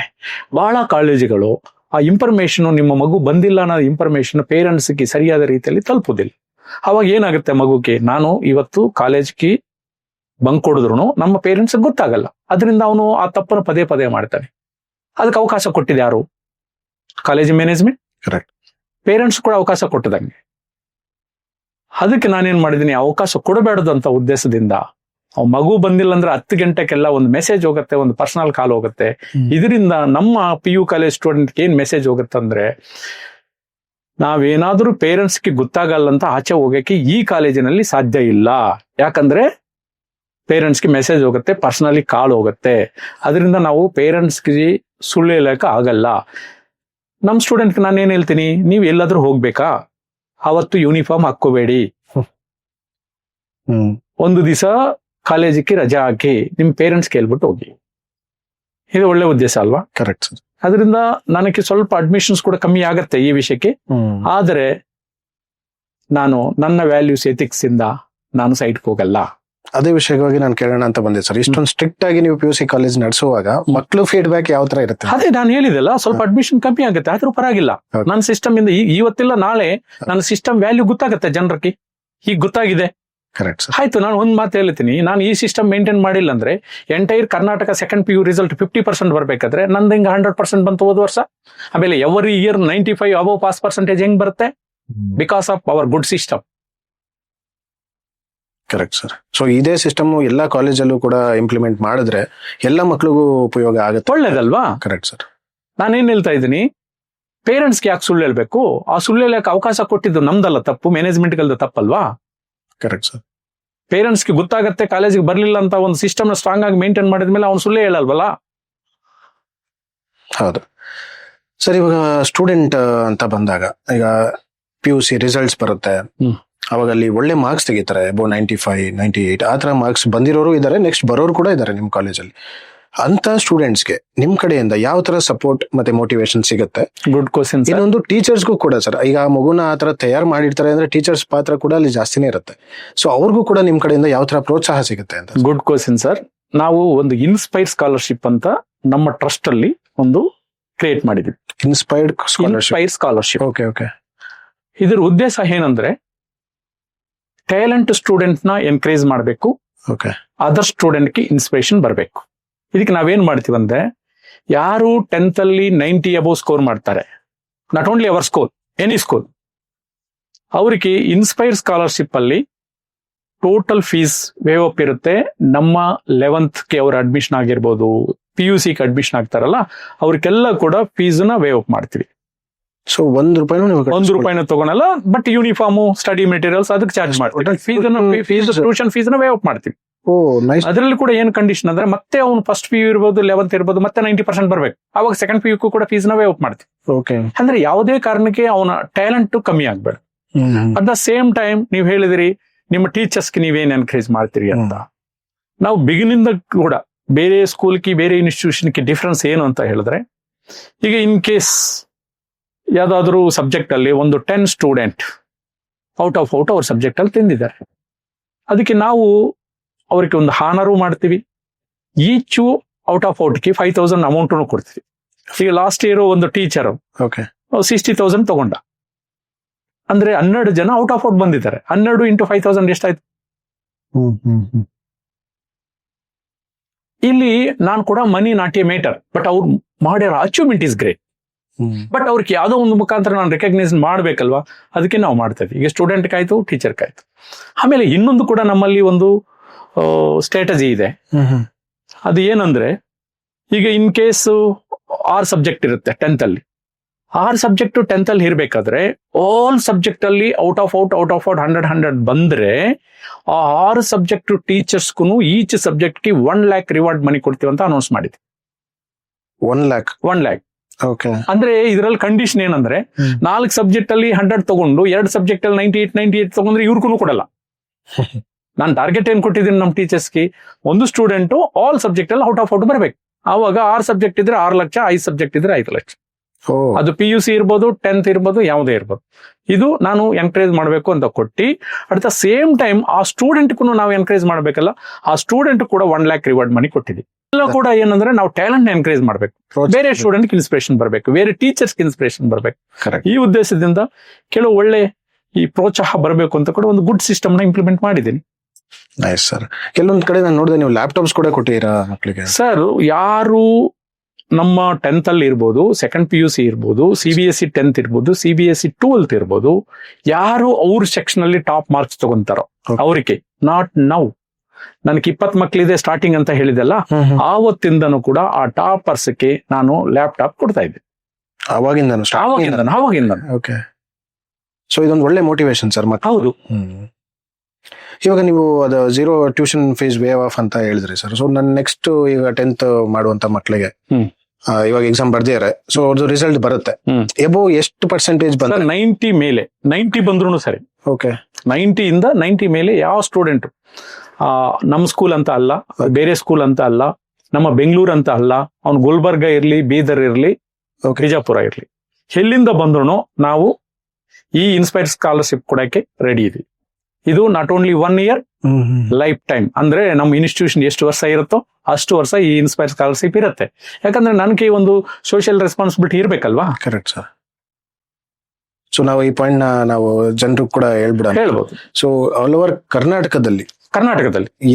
ಬಹಳ ಕಾಲೇಜುಗಳು ಆ ಇನ್ಫಾರ್ಮೇಶನ್, ನಿಮ್ಮ ಮಗು ಬಂದಿಲ್ಲ ಅನ್ನೋ ಇನ್ಫಾರ್ಮೇಶನ್ ಪೇರೆಂಟ್ಸ್ಗೆ ಸರಿಯಾದ ರೀತಿಯಲ್ಲಿ ತಲುಪುದಿಲ್ಲ. ಅವಾಗ ಏನಾಗುತ್ತೆ ಮಗುಗೆ, ನಾನು ಇವತ್ತು ಕಾಲೇಜ್ಗೆ ಬಂಕ್ ಕೊಡಿದ್ರು ನಮ್ಮ ಪೇರೆಂಟ್ಸ್ ಗೊತ್ತಾಗಲ್ಲ, ಅದರಿಂದ ಅವನು ಆ ತಪ್ಪನ್ನು ಪದೇ ಪದೇ ಮಾಡ್ತಾನೆ. ಅದಕ್ಕೆ ಅವಕಾಶ ಕೊಟ್ಟಿದೆ ಯಾರು? College management. ಕರೆಕ್ಟ್. ಪೇರೆಂಟ್ಸ್ ಕೂಡ ಅವಕಾಶ ಕೊಟ್ಟದಂಗೆ. ಅದಕ್ಕೆ ನಾನೇನ್ ಮಾಡಿದೀನಿ, ಅವಕಾಶ ಕೊಡಬೇಡದಂತ ಉದ್ದೇಶದಿಂದ ಮಗು ಬಂದಿಲ್ಲ ಅಂದ್ರೆ 10 ಗಂಟೆಗೆಲ್ಲ ಒಂದು ಮೆಸೇಜ್ ಹೋಗುತ್ತೆ, ಒಂದು ಪರ್ಸನಲ್ ಕಾಲ್ ಹೋಗುತ್ತೆ. ಇದರಿಂದ ನಮ್ಮ PU ಕಾಲೇಜ್ ಸ್ಟೂಡೆಂಟ್ಗೆ ಏನ್ ಮೆಸೇಜ್ ಹೋಗುತ್ತೆ ಅಂದ್ರೆ, ನಾವೇನಾದ್ರೂ ಪೇರೆಂಟ್ಸ್ಗೆ ಗೊತ್ತಾಗಲ್ಲ ಅಂತ ಆಚೆ ಹೋಗಕ್ಕೆ ಈ ಕಾಲೇಜಿನಲ್ಲಿ ಸಾಧ್ಯ ಇಲ್ಲ. ಯಾಕಂದ್ರೆ ಪೇರೆಂಟ್ಸ್ಗೆ ಮೆಸೇಜ್ ಹೋಗುತ್ತೆ, ಪರ್ಸನಲಿ ಕಾಲ್ ಹೋಗುತ್ತೆ. ಅದರಿಂದ ನಾವು ಪೇರೆಂಟ್ಸ್ಗೆ ಸುಳ್ಳು ಹೇಳಕ್ಕೆ ಆಗಲ್ಲ. ನಮ್ ಸ್ಟೂಡೆಂಟ್ಗೆ ನಾನು ಏನ್ ಹೇಳ್ತೀನಿ, ನೀವು ಎಲ್ಲಾದ್ರೂ ಹೋಗ್ಬೇಕಾ, ಅವತ್ತು ಯೂನಿಫಾರ್ಮ್ ಹಾಕೋಬೇಡಿ, ಒಂದು ದಿವಸ ಕಾಲೇಜಿಗೆ ರಜಾ ಹಾಕಿ ನಿಮ್ ಪೇರೆಂಟ್ಸ್ ಕೇಳ್ಬಿಟ್ಟು ಹೋಗಿ. ಇದು ಒಳ್ಳೆ ಉದ್ದೇಶ ಅಲ್ವಾ? Correct sir. ಅದರಿಂದ ನನಗೆ ಸ್ವಲ್ಪ ಅಡ್ಮಿಷನ್ಸ್ ಕೂಡ ಕಮ್ಮಿ ಆಗತ್ತೆ ಈ ವಿಷಯಕ್ಕೆ. ಆದರೆ ನಾನು ನನ್ನ ವ್ಯಾಲ್ಯೂಸ್ ಎಥಿಕ್ಸ್ ಇಂದ ನಾನು ಸೈಡ್ಗೆ ಹೋಗಲ್ಲ. ಅದೇ ವಿಷಯವಾಗಿ ನಾನು ಕೇಳೋಣ ಅಂತ ಬಂದೆ ಸರ್. ಇಷ್ಟೊಂದು ಸ್ಟ್ರಿಕ್ಟ್ ಆಗಿ ನೀವು PUC ಕಾಲೇಜ್ ನಡೆಸುವಾಗ ಮಕ್ಕಳು ಫೀಡ್ಬ್ಯಾಕ್ ಯಾವ ತರ ಇರುತ್ತೆ? ಅದೇ ನಾನು ಹೇಳಿದೆಲ್ಲ, ಸ್ವಲ್ಪ ಅಡ್ಮಿಷನ್ ಕಮ್ಮಿ ಆಗುತ್ತೆ, ಆದ್ರೂ ಪರವಾಗಿಲ್ಲ. ನನ್ನ ಸಿಸ್ಟಮ್ ಇಂದ ಇವತ್ತಿಲ್ಲ ನಾಳೆ ನನ್ನ ಸಿಸ್ಟಮ್ ವ್ಯಾಲ್ಯೂ ಗೊತ್ತಾಗುತ್ತೆ ಜನರಿಗೆ. ಈಗ ಗೊತ್ತಾಗಿದೆ. Correct sir. ಆಯ್ತು, ನಾನು ಒಂದ್ ಮಾತು ಹೇಳ್ತೀನಿ, ನಾನು ಈ ಸಿಸ್ಟಮ್ ಮೇಂಟೈನ್ ಮಾಡಿಲ್ಲ ಅಂದ್ರೆ entire Karnataka second PU result 50% ಬರ್ಬೇಕಾದ್ರೆ ನಂದು ಹಿಂಗ 100% ಬಂತು ಹೋದ ವರ್ಷ. ಆಮೇಲೆ every year 95 above pass percentage ಹೆಂಗ್ ಬರುತ್ತೆ? Because of our good system. Correct sir. So ಇದೇ ಸಿಸ್ಟಮ್ ಎಲ್ಲಾ ಕಾಲೇಜಲ್ಲೂ ಕೂಡ ಇಂಪ್ಲಿಮೆಂಟ್ ಮಾಡಿದ್ರೆ ಎಲ್ಲ ಮಕ್ಳಿಗೂ ಉಪಯೋಗ ಆಗುತ್ತೆ. ಒಳ್ಳೇದಲ್ವಾ? Correct sir. ನಾನೇನ್ ಹೇಳ್ತಾ ಇದ್ದೀನಿ, ಪೇರೆಂಟ್ಸ್ಗೆ ಯಾಕೆ ಸುಳ್ಳು ಹೇಳ್ಬೇಕು? ಆ ಸುಳ್ಳು ಹೇಳಕ್ಕೆ ಅವಕಾಶ ಕೊಟ್ಟಿದ್ದು ನಮ್ದಲ್ಲ ತಪ್ಪು, ಮ್ಯಾನೇಜ್ಮೆಂಟ್ಗಲ್ದ ತಪ್ಪಲ್ವಾ? Correct sir. ಪೇರೆಂಟ್ಸ್ಗೆ ಗೊತ್ತಾಗತ್ತೆ ಕಾಲೇಜಿಗೆ ಬರ್ಲಿಲ್ಲ ಅಂತ ಒಂದು ಸಿಸ್ಟಮ್ ಸ್ಟ್ರಾಂಗ್ ಆಗಿ ಮೇಂಟೈನ್ ಮಾಡಿದ್ಮೇಲೆ ಅವ್ನು ಸುಳ್ಳೇ ಹೇಳಲ್ವಲ್ಲ? ಹೌದು ಸರ್. ಇವಾಗ ಸ್ಟೂಡೆಂಟ್ ಅಂತ ಬಂದಾಗ ಈಗ PUC ರಿಸಲ್ಟ್ಸ್ ಬರುತ್ತೆ, ಅವಾಗ ಅಲ್ಲಿ ಒಳ್ಳೆ ಮಾರ್ಕ್ಸ್ ತೆಗಿತಾರೆ, ಅಬೌವ್ 95, 98 ಆ ತರ ಮಾರ್ಕ್ಸ್ ಬಂದಿರೋರು ಇದ್ದಾರೆ, ನೆಕ್ಸ್ಟ್ ಬರೋರು ಕೂಡ ಇದ್ದಾರೆ ನಿಮ್ಮ ಕಾಲೇಜಲ್ಲಿ. ಅಂತ ಸ್ಟೂಡೆಂಟ್ಸ್ಗೆ ನಿಮ್ ಕಡೆಯಿಂದ ಯಾವ ತರ ಸಪೋರ್ಟ್ ಮತ್ತೆ ಮೋಟಿವೇಶನ್ ಸಿಗುತ್ತೆ? Good question. ಇನ್ನೊಂದು ಟೀಚರ್ಸ್ಗೂ ಕೂಡ ಸರ್, ಈಗ ಆ ಮಗುನ ಆ ತರ ತಯಾರು ಮಾಡಿರ್ತಾರೆ ಅಂದ್ರೆ ಟೀಚರ್ಸ್ ಪಾತ್ರ ಕೂಡ ಅಲ್ಲಿ ಜಾಸ್ತಿನೇ ಇರುತ್ತೆ. ಸೊ ಅವ್ರಿಗೂ ಕೂಡ ನಿಮ್ ಕಡೆಯಿಂದ ಯಾವ ತರ ಪ್ರೋತ್ಸಾಹ ಸಿಗುತ್ತೆ ಅಂತ? Good question sir. ನಾವು ಒಂದು ಇನ್ಸ್ಪೈರ್ ಸ್ಕಾಲರ್ಶಿಪ್ ಅಂತ ನಮ್ಮ ಟ್ರಸ್ಟ್ ಅಲ್ಲಿ ಒಂದು ಕ್ರಿಯೇಟ್ ಮಾಡಿದ್ವಿ. Inspire scholarship. Okay okay. ಇದ್ರ ಉದ್ದೇಶ ಏನಂದ್ರೆ ಟ್ಯಾಲೆಂಟ್ ಸ್ಟೂಡೆಂಟ್ ನ ಎನ್ಕರೇಜ್ ಮಾಡಬೇಕು, ಓಕೆ, ಅದರ್ ಸ್ಟೂಡೆಂಟ್ ಗೆ ಇನ್ಸ್ಪಿರೇಷನ್ ಬರಬೇಕು. ಇದಕ್ಕೆ ನಾವೇನ್ ಮಾಡ್ತೀವಿ ಅಂದ್ರೆ, ಯಾರು 10th ಅಲ್ಲಿ 90 ಅಬೌವ್ ಸ್ಕೋರ್ ಮಾಡ್ತಾರೆ, not only our school, any school, ಅವರಿಗೆ ಇನ್ಸ್ಪೈರ್ ಸ್ಕಾಲರ್ಶಿಪ್ ಅಲ್ಲಿ ಟೋಟಲ್ ಫೀಸ್ ವೇವ್ ಅಪ್ ಇರುತ್ತೆ. ನಮ್ಮ 11th ಗೆ ಅವ್ರ ಅಡ್ಮಿಷನ್ ಆಗಿರ್ಬೋದು, PUC ಗೆ ಅಡ್ಮಿಷನ್ ಆಗ್ತಾರಲ್ಲ, ಅವ್ರಿಗೆಲ್ಲ ಕೂಡ ಫೀಸ್ ನ ವೇವ್ ಅಪ್ ಮಾಡ್ತೀವಿ. ಸೊ ₹1 ತಗೊಳಲ್ಲ, ಬಟ್ ಯೂನಿಫಾರ್ಮ್, ಸ್ಟಡಿ ಮೆಟೀರಿಯಲ್ಸ್ ಅದಕ್ಕೆ ಚಾರ್ಜ್ ಮಾಡ್ತೀವಿ. ಟ್ಯೂಷನ್ ಫೀಸ್ ನ ವೇವ್ ಅಪ್ ಮಾಡ್ತೀವಿ. ಅದರಲ್ಲಿ ಕೂಡ ಏನ್ ಕಂಡೀಷನ್ ಅಂದ್ರೆ, ಮತ್ತೆ ಅವ್ನು ಫಸ್ಟ್ PU ಇರ್ಬೋದು, 11th ಇರ್ಬೋದು, ಮತ್ತೆ 90% ಬರ್ಬೇಕು. ಅವಾಗ ಸೆಕೆಂಡ್ PU ಕೂಡ ಫೀಸ್ ನ ವೇವ್ ಅಪ್ ಮಾಡ್ತೀವಿ. ಅಂದ್ರೆ ಯಾವುದೇ ಕಾರಣಕ್ಕೆ ಅವನ ಟ್ಯಾಲೆಂಟ್ ಕಮ್ಮಿ ಆಗ್ಬೇಡ. ಅಟ್ ದ ಸೇಮ್ ಟೈಮ್ ನೀವ್ ಹೇಳಿದಿರಿ ನಿಮ್ಮ ಟೀಚರ್ಸ್ಗೆ ನೀವೇನ್ ಎನ್ಕರೇಜ್ ಮಾಡ್ತೀರಿ ಅಂತ. ನಾವು ಬಿಗಿನಿಂದ ಕೂಡ ಬೇರೆ ಸ್ಕೂಲ್ಗೆ ಬೇರೆ ಇನ್ಸ್ಟಿಟ್ಯೂಷನ್ಗೆ ಡಿಫ್ರೆನ್ಸ್ ಏನು ಅಂತ ಹೇಳಿದ್ರೆ, ಈಗ ಇನ್ ಕೇಸ್ ಯಾವ್ದಾದ್ರು ಸಬ್ಜೆಕ್ಟ್ ಅಲ್ಲಿ ಒಂದು 10 ಸ್ಟೂಡೆಂಟ್ ಔಟ್ ಆಫ್ ಅವ್ರ ಸಬ್ಜೆಕ್ಟ್ ಅಲ್ಲಿ ತಿಂದಿದ್ದಾರೆ, ಅದಕ್ಕೆ ನಾವು ಅವ್ರಿಗೆ ಒಂದು ಹಾನರು ಮಾಡ್ತೀವಿ. ಈಚು ಔಟ್ ಆಫ್ ಔಟ್ಗೆ 5,000 ಅಮೌಂಟ್ ಕೊಡ್ತೀವಿ. ಈಗ ಲಾಸ್ಟ್ ಇಯರ್ ಒಂದು ಟೀಚರ್ 60,000 ತಗೊಂಡ, ಅಂದ್ರೆ 12 ಜನ ಔಟ್ ಆಫ್ ಔಟ್ ಬಂದಿದ್ದಾರೆ. 12 into 5,000 ಎಷ್ಟಾಯ್ತು? ಇಲ್ಲಿ ನಾನು ಕೂಡ ಮನಿ ನಾಟ್ ಎ ಮೇಟರ್, ಬಟ್ ಅವ್ರು ಮಾಡಿರೋ ಅಚೀವ್ಮೆಂಟ್ ಇಸ್ ಗ್ರೇಟ್. ಬಟ್ ಅವ್ರಿಗೆ ಯಾವ್ದೋ ಒಂದು ಮುಖಾಂತರ ನಾನು ರೆಕಗ್ನೈಸ್ ಮಾಡ್ಬೇಕಲ್ವಾ, ಅದಕ್ಕೆ ನಾವು ಮಾಡ್ತೇವೆ. ಈಗ ಸ್ಟೂಡೆಂಟ್ ಕಾಯ್ತು, ಟೀಚರ್ ಕಾಯ್ತು. ಆಮೇಲೆ ಇನ್ನೊಂದು ಕೂಡ ನಮ್ಮಲ್ಲಿ ಒಂದು ಸ್ಟ್ರಾಟಜಿ ಇದೆ. ಅದು ಏನಂದ್ರೆ, ಈಗ ಇನ್ ಕೇಸ್ 6 ಸಬ್ಜೆಕ್ಟ್ ಇರುತ್ತೆ 10th ಅಲ್ಲಿ. 6 ಸಬ್ಜೆಕ್ಟ್ 10th ಅಲ್ಲಿ ಇರ್ಬೇಕಾದ್ರೆ ಆಲ್ ಸಬ್ಜೆಕ್ಟ್ ಅಲ್ಲಿ ಔಟ್ ಆಫ್ ಔಟ್ 100 ಬಂದ್ರೆ, ಆ 6 subject ಟೀಚರ್ಸ್ಗೂ each ಸಬ್ಜೆಕ್ಟ್ಗೆ 1 lakh reward money ಕೊಡ್ತೀವಿ ಅಂತ ಅನೌನ್ಸ್ ಮಾಡಿದ್ವಿ. 1 lakh. ಅಂದ್ರೆ ಇದರಲ್ಲಿ ಕಂಡೀಷನ್ ಏನಂದ್ರೆ, 4 ಸಬ್ಜೆಕ್ಟ್ ಅಲ್ಲಿ 100 ತಗೊಂಡು 2 ಸಬ್ಜೆಕ್ಟ್ ಅಲ್ಲಿ 98 ತಗೊಂಡ್ರೆ ಇವ್ರಿಗೂ ಕೊಡಲ್ಲ. ನಾನು ಟಾರ್ಗೆಟ್ ಏನ್ ಕೊಟ್ಟಿದ್ದೀನಿ ನಮ್ಮ ಟೀಚರ್ಸ್ಗೆ, ಒಂದು ಸ್ಟೂಡೆಂಟ್ ಆಲ್ ಸಬ್ಜೆಕ್ಟ್ ಅಲ್ಲಿ ಔಟ್ ಆಫ್ ಔಟ್ ಬರ್ಬೇಕು. ಆವಾಗ 6 ಸಬ್ಜೆಕ್ಟ್ ಇದ್ರೆ 6 ಲಕ್ಷ, 5 ಸಬ್ಜೆಕ್ಟ್ ಇದ್ರೆ 5 ಲಕ್ಷ. ಅದು PUC ಇರ್ಬೋದು, 10th ಇರ್ಬೋದು, ಯಾವುದೇ ಇರ್ಬೋದು. ಇದು ನಾನು ಎನ್ಕರೇಜ್ ಮಾಡಬೇಕು ಅಂತ ಕೊಟ್ಟು, ಅಟ್ ದ ಸೇಮ್ ಟೈಮ್ ಆ ಸ್ಟೂಡೆಂಟ್ಗೂ ನಾವು ಎನ್ಕರೇಜ್ ಮಾಡ್ಬೇಕಲ್ಲ, ಆ ಸ್ಟೂಡೆಂಟ್ ಕೂಡ 1 lakh ರಿವಾರ್ಡ್ ಮನಿ ಕೊಟ್ಟಿದ್ವಿ. ಎಲ್ಲ ಕೂಡ ಏನಂದ್ರೆ, ನಾವು ಟ್ಯಾಲೆಂಟ್ ಎನ್ಕರೇಜ್ ಮಾಡ್ಬೇಕು, ಬೇರೆ ಸ್ಟೂಡೆಂಟ್ ಇನ್ಸ್ಪಿರೇಷನ್ ಬರ್ಬೇಕು, ಬೇರೆ ಟೀಚರ್ಸ್ ಇನ್ಸ್ಪಿರೇಷನ್ ಬರ್ಬೇಕು. ಈ ಉದ್ದೇಶದಿಂದ ಕೆಲವು ಒಳ್ಳೆ ಈ ಪ್ರೋತ್ಸಾಹ ಬರಬೇಕು ಅಂತ ಕೂಡ ಒಂದು ಗುಡ್ ಸಿಸ್ಟಮ್ ನ ಇಂಪ್ಲಿಮೆಂಟ್ ಮಾಡಿದ್ದೀನಿ. Nice sir. ಕೆಲವೊಂದ್ ಕಡೆ ನಾನು ನೋಡಿದೆ ನೀವು ಲ್ಯಾಪ್ಟಾಪ್ಸ್ ಕೂಡ ಕೊಟ್ಟಿರಾ ಮಕ್ಕಳಿಗೆ? ಸರ್, ಯಾರು ನಮ್ಮ 10th ಅಲ್ಲಿ ಇರ್ಬೋದು, ಸೆಕೆಂಡ್ PUC ಇರ್ಬೋದು, CBSE 10th ಇರ್ಬೋದು, CBSE 12th ಇರ್ಬೋದು, ಯಾರು ಅವ್ರ ಸೆಕ್ಷನ್ ಅಲ್ಲಿ ಟಾಪ್ ಮಾರ್ಕ್ಸ್ ತಗೊಂತಾರೋ ಅವರಿಗೆ, ನಾಟ್ ನೌ, ನನಗೆ 20 ಮಕ್ಕಳಿದೆ ಸ್ಟಾರ್ಟಿಂಗ್ ಅಂತ ಹೇಳಿದೆಲ್ಲ, ಆವತ್ತಿಂದನೂ ಕೂಡ ಆ ಟಾಪರ್ಸ್ಗೆ ನಾನು ಲ್ಯಾಪ್ಟಾಪ್ ಕೊಡ್ತಾ ಇದ್ದೆ. ಅವಾಗಿಂದ. ಓಕೆ. ಸೊ ಇದೊಂದು ಒಳ್ಳೆ ಮೋಟಿವೇಶನ್ ಸರ್. ಹೌದು. ಇವಾಗ ನೀವು ಅದು 0 ಟ್ಯೂಷನ್ ಫೀಸ್ ವೇವ್ ಆಫ್ ಅಂತ ಹೇಳಿದ್ರಿ ಸರ್. ಸೊ ನನ್ನ ನೆಕ್ಸ್ಟ್ ಈಗ 10th ಮಾಡುವಂತ ಮಕ್ಕಳಿಗೆ ಇವಾಗ ಎಕ್ಸಾಮ್ ಬರ್ದಿದ್ದಾರೆ, ಸೊ ಅವ್ರದ್ದು ರಿಸಲ್ಟ್ ಬರುತ್ತೆ, ಎಬೋ ಎಷ್ಟು ಪರ್ಸೆಂಟೇಜ್ ಬಂದ್ರೆ? 90 ಮೇಲೆ, 90 ಬಂದ್ರು ಸರಿ. ಓಕೆ. 90 ಇಂದ 90 ಮೇಲೆ ಯಾವ ಸ್ಟೂಡೆಂಟ್, ನಮ್ಮ ಸ್ಕೂಲ್ ಅಂತ ಅಲ್ಲ, ಬೇರೆ ಸ್ಕೂಲ್ ಅಂತ ಅಲ್ಲ, ನಮ್ಮ ಬೆಂಗಳೂರು ಅಂತ ಅಲ್ಲ, ಅವ್ನು ಗುಲ್ಬರ್ಗ ಇರ್ಲಿ, ಬೀದರ್ ಇರ್ಲಿ, ಬಿಜಾಪುರ ಇರ್ಲಿ, ಎಲ್ಲಿಂದ ಬಂದ್ರು ನಾವು ಈ ಇನ್ಸ್ಪೈರ್ ಸ್ಕಾಲರ್ಶಿಪ್ ಕೊಡಕ್ಕೆ ರೆಡಿ ಇದೀವಿ. ಇದು not only 1 year, life time. ಅಂದ್ರೆ ನಮ್ಮ ಇನ್ಸ್ಟಿಟ್ಯೂಷನ್ ಎಷ್ಟು ವರ್ಷ ಇರುತ್ತೋ ಅಷ್ಟು ವರ್ಷ ಈ ಇನ್ಸ್ಪೈರ್ ಸ್ಕಾಲರ್ಶಿಪ್ ಇರುತ್ತೆ. ಯಾಕಂದ್ರೆ ನನಗೆ ಒಂದು ಸೋಷಿಯಲ್ ರೆಸ್ಪಾನ್ಸಿಬಿಲಿಟಿ ಇರ್ಬೇಕಲ್ವಾ? Correct sir. ಸೊ ನಾವು ಈ ಪಾಯಿಂಟ್ ನಾವು ಜನರಿಗೆ ಕೂಡ ಹೇಳ್ಬೋದು. ಸೊ ಆಲ್ ಓವರ್ ಕರ್ನಾಟಕದಲ್ಲಿ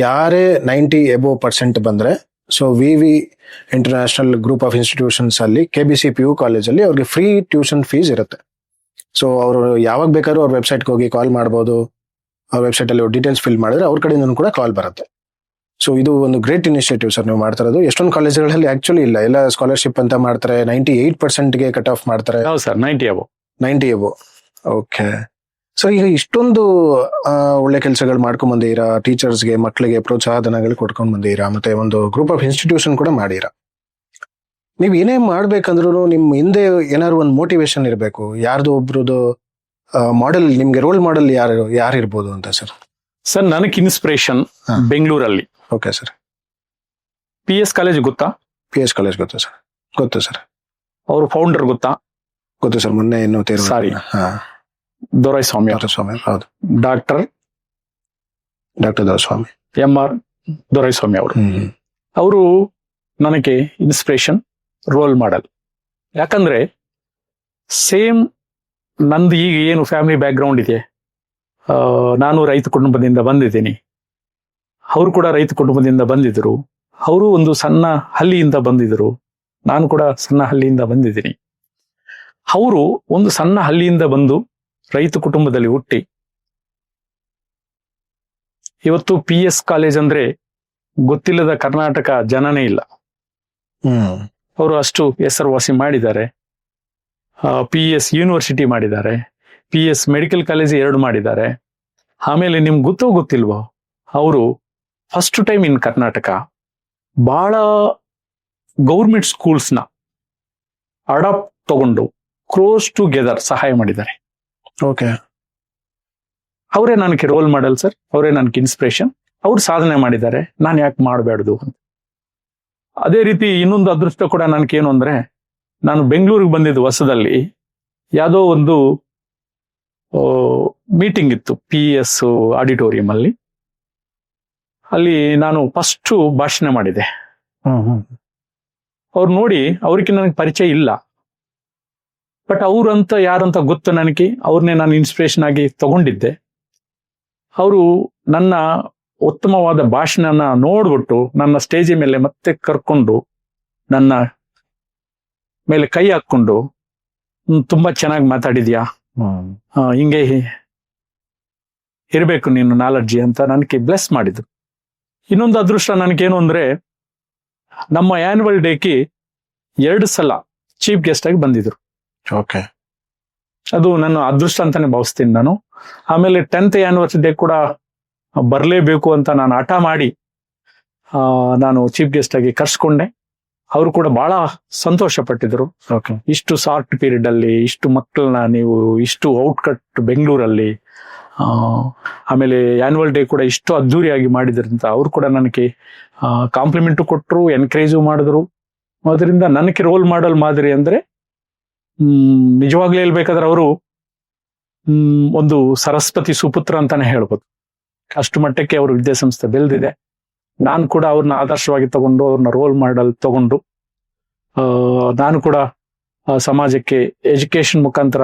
ಯಾರೇ 90 above% ಬಂದ್ರೆ, so VV international group of institutions ಅಲ್ಲಿ KBC PU ಕಾಲೇಜಲ್ಲಿ ಅವ್ರಿಗೆ ಫ್ರೀ ಟ್ಯೂಷನ್ ಫೀಸ್ ಇರುತ್ತೆ. ಸೊ ಅವರು ಯಾವಾಗ ಬೇಕಾದ್ರೂ ಅವ್ರ ವೆಬ್ಸೈಟ್ಗೆ ಹೋಗಿ ಕಾಲ್ ಮಾಡ್ಬೋದು. ಆ ವೆಬ್ಸೈಟ್ ಅಲ್ಲಿ ಡೀಟೇಲ್ಸ್ ಫಿಲ್ ಮಾಡಿದ್ರೆ ಅವ್ರ ಕಡೆಯಿಂದ ಕೂಡ ಕಾಲ್ ಬರುತ್ತೆ. ಸೊ ಇದು ಒಂದು ಗ್ರೇಟ್ ಇನಿಷಿಯೇಟಿವ್ ಸರ್ ನೀವು ಮಾಡ್ತಾ ಇರೋದು. ಎಷ್ಟೊಂದು ಕಾಲೇಜುಗಳಲ್ಲಿ ಆಕ್ಚುಲಿ ಇಲ್ಲ, ಎಲ್ಲ ಸ್ಕಾಲರ್ಶಿಪ್ ಅಂತ ಮಾಡ್ತಾರೆ, 98%ಗೆ ಕಟ್ ಆಫ್ ಮಾಡ್ತಾರೆ. 90 above. ಓಕೆ. ಸೊ ಈಗ ಇಷ್ಟೊಂದು ಒಳ್ಳೆ ಕೆಲಸಗಳು ಮಾಡ್ಕೊಂಡ್ ಬಂದಿರಾ, ಟೀಚರ್ಸ್ಗೆ, ಮಕ್ಕಳಿಗೆ ಪ್ರೋತ್ಸಾಹ ಧನಗಳು ಕೊಡ್ಕೊಂಡ್ ಬಂದಿರಾ, ಮತ್ತೆ ಒಂದು ಗ್ರೂಪ್ ಆಫ್ ಇನ್ಸ್ಟಿಟ್ಯೂಷನ್ ಕೂಡ ಮಾಡಿರಾ. ನೀವ್ ಏನೇ ಮಾಡ್ಬೇಕಂದ್ರೂ ನಿಮ್ ಹಿಂದೆ ಏನಾದ್ರು ಒಂದು ಮೋಟಿವೇಶನ್ ಇರಬೇಕು. ಯಾರ್ದು ಒಬ್ರದ್ದು ಮಾಡೆಲ್, ನಿಮ್ಗೆ ರೋಲ್ ಮಾಡೆಲ್ ಯಾರು ಇರ್ಬೋದು ಅಂತ ಸರ್? ನನಗೆ ಇನ್ಸ್ಪಿರೇಷನ್ ಬೆಂಗಳೂರಲ್ಲಿ. Okay sir. PS ಕಾಲೇಜ್ ಗೊತ್ತಾ? PS ಕಾಲೇಜ್ ಗೊತ್ತು ಸರ್, ಗೊತ್ತು ಸರ್, ಅವರು ಫೌಂಡರ್ ಗೊತ್ತಾ? ಗೊತ್ತು ಸರ್. ಮೊನ್ನೆ ಇನ್ನೂ ಸಾರಿ, ದೊರೈಸ್ವಾಮಿ ಅವರು. ಸ್ವಾಮಿ, ಹೌದು, ಡಾಕ್ಟರ್ ದೊರೆಸ್ವಾಮಿ, MR ದೊರೈಸ್ವಾಮಿ ಅವರು. ಅವರು ನನಗೆ ಇನ್ಸ್ಪಿರೇಷನ್, ರೋಲ್ ಮಾಡಲ್. ಯಾಕಂದ್ರೆ ಸೇಮ್ ನಂದು ಈಗ ಏನು ಫ್ಯಾಮಿಲಿ ಬ್ಯಾಕ್ ಗ್ರೌಂಡ್ ಇದೆ, ನಾನು ರೈತ ಕುಟುಂಬದಿಂದ ಬಂದಿದ್ದೀನಿ, ಅವರು ಕೂಡ ರೈತ ಕುಟುಂಬದಿಂದ ಬಂದಿದ್ರು. ಅವರು ಒಂದು ಸಣ್ಣ ಹಳ್ಳಿಯಿಂದ ಬಂದಿದ್ರು, ನಾನು ಕೂಡ ಸಣ್ಣ ಹಳ್ಳಿಯಿಂದ ಬಂದಿದ್ದೀನಿ. ಅವರು ಒಂದು ಸಣ್ಣ ಹಳ್ಳಿಯಿಂದ ಬಂದು ರೈತ ಕುಟುಂಬದಲ್ಲಿ ಹುಟ್ಟಿ ಇವತ್ತು PS ಕಾಲೇಜ್ ಅಂದ್ರೆ ಗೊತ್ತಿಲ್ಲದ ಕರ್ನಾಟಕ ಜನನೇ ಇಲ್ಲ. ಅವರು ಅಷ್ಟು ಹೆಸರುವಾಸಿ ಮಾಡಿದ್ದಾರೆ. PS ಯೂನಿವರ್ಸಿಟಿ ಮಾಡಿದ್ದಾರೆ, PS ಮೆಡಿಕಲ್ ಕಾಲೇಜ್ 2 ಮಾಡಿದ್ದಾರೆ. ಆಮೇಲೆ ನಿಮ್ಗೆ ಗೊತ್ತಿಲ್ವೋ, ಅವರು ಫಸ್ಟ್ ಟೈಮ್ ಇನ್ ಕರ್ನಾಟಕ ಬಹಳ ಗೌರ್ಮೆಂಟ್ ಸ್ಕೂಲ್ಸ್ನ ಅಡಾಪ್ಟ್ ತಗೊಂಡು ಕ್ಲೋಸ್ ಟುಗೆದರ್ ಸಹಾಯ ಮಾಡಿದ್ದಾರೆ. ಓಕೆ, ಅವರೇ ನನಗೆ ರೋಲ್ ಮಾಡಲ್ ಸರ್, ಅವರೇ ನನಗೆ ಇನ್ಸ್ಪಿರೇಷನ್. ಅವ್ರು ಸಾಧನೆ ಮಾಡಿದ್ದಾರೆ, ನಾನು ಯಾಕೆ ಮಾಡಬೇಡ್ದು ಅಂತ. ಅದೇ ರೀತಿ ಇನ್ನೊಂದು ಅದೃಷ್ಟ ಕೂಡ ನನಗೇನು ಅಂದ್ರೆ, ನಾನು ಬೆಂಗಳೂರಿಗೆ ಬಂದಿದ್ದು ಹೊಸದಲ್ಲಿ ಯಾವುದೋ ಒಂದು ಮೀಟಿಂಗ್ ಇತ್ತು PS ಆಡಿಟೋರಿಯಂ ಅಲ್ಲಿ. ಅಲ್ಲಿ ನಾನು ಫಸ್ಟ್ ಭಾಷಣ ಮಾಡಿದೆ. ಅವ್ರು ನೋಡಿ, ಅವ್ರಿಗೆ ನನಗೆ ಪರಿಚಯ ಇಲ್ಲ, ಬಟ್ ಅವ್ರಂತ ಯಾರಂತ ಗೊತ್ತು ನನಗೆ. ಅವ್ರನ್ನೇ ನಾನು ಇನ್ಸ್ಪಿರೇಷನ್ ಆಗಿ ತಗೊಂಡಿದ್ದೆ. ಅವರು ನನ್ನ ಉತ್ತಮವಾದ ಭಾಷಣನ ನೋಡ್ಬಿಟ್ಟು ನನ್ನ ಸ್ಟೇಜ್ ಮೇಲೆ ಮತ್ತೆ ಕರ್ಕೊಂಡು ನನ್ನ ಮೇಲೆ ಕೈ ಹಾಕೊಂಡು, ತುಂಬಾ ಚೆನ್ನಾಗಿ ಮಾತಾಡಿದ್ಯಾ, ಹಿಂಗೆ ಇರಬೇಕು ನೀನು ನಾಲೆಡ್ಜಿ ಅಂತ ನನಗೆ ಬ್ಲೆಸ್ ಮಾಡಿದ್ರು. ಇನ್ನೊಂದು ಅದೃಷ್ಟ ನನಗೇನು ಅಂದ್ರೆ, ನಮ್ಮ ಆನ್ಯುವಲ್ ಡೇಗೆ 2 ಸಲ ಚೀಫ್ ಗೆಸ್ಟ್ ಆಗಿ ಬಂದಿದ್ರು. ಓಕೆ, ಅದು ನನ್ನ ಅದೃಷ್ಟ ಅಂತಾನೆ ಭಾವಿಸ್ತೀನಿ ನಾನು. ಆಮೇಲೆ 10th ಆನಿವರ್ಸರಿ ಡೇ ಕೂಡ ಬರಲೇಬೇಕು ಅಂತ ನಾನು ಹಠ ಮಾಡಿ ನಾನು ಚೀಫ್ ಗೆಸ್ಟ್ ಆಗಿ ಕರ್ಸ್ಕೊಂಡೆ. ಅವರು ಕೂಡ ಬಹಳ ಸಂತೋಷ ಪಟ್ಟಿದ್ರು. ಓಕೆ, ಇಷ್ಟು ಶಾರ್ಟ್ ಪೀರಿಯಡ್ ಅಲ್ಲಿ ಇಷ್ಟು ಮಕ್ಕಳನ್ನ ನೀವು ಇಷ್ಟು ಔಟ್ಕಟ್ ಬೆಂಗಳೂರಲ್ಲಿ, ಆಮೇಲೆ ಆನ್ಯುವಲ್ ಡೇ ಕೂಡ ಇಷ್ಟು ಅದ್ದೂರಿಯಾಗಿ ಮಾಡಿದ್ರಂತ ಅವ್ರು ಕೂಡ ನನಗೆ ಕಾಂಪ್ಲಿಮೆಂಟು ಕೊಟ್ಟರು, ಎನ್ಕರೇಜು ಮಾಡಿದ್ರು. ಅದರಿಂದ ನನಗೆ ರೋಲ್ ಮಾಡಲ್ ಮಾದರಿ ಅಂದ್ರೆ ನಿಜವಾಗ್ಲೂ ಹೇಳ್ಬೇಕಾದ್ರೆ ಅವರು ಒಂದು ಸರಸ್ವತಿ ಸುಪುತ್ರ ಅಂತಾನೆ ಹೇಳ್ಬೋದು. ಅಷ್ಟು ಮಟ್ಟಕ್ಕೆ ಅವ್ರ ವಿದ್ಯಾಸಂಸ್ಥೆ ಬೆಳೆದಿದೆ. ನಾನು ಕೂಡ ಅವ್ರನ್ನ ಆದರ್ಶವಾಗಿ ತಗೊಂಡು, ಅವ್ರನ್ನ ರೋಲ್ ಮಾಡಲ್ ತಗೊಂಡು, ನಾನು ಕೂಡ ಸಮಾಜಕ್ಕೆ ಎಜುಕೇಶನ್ ಮುಖಾಂತರ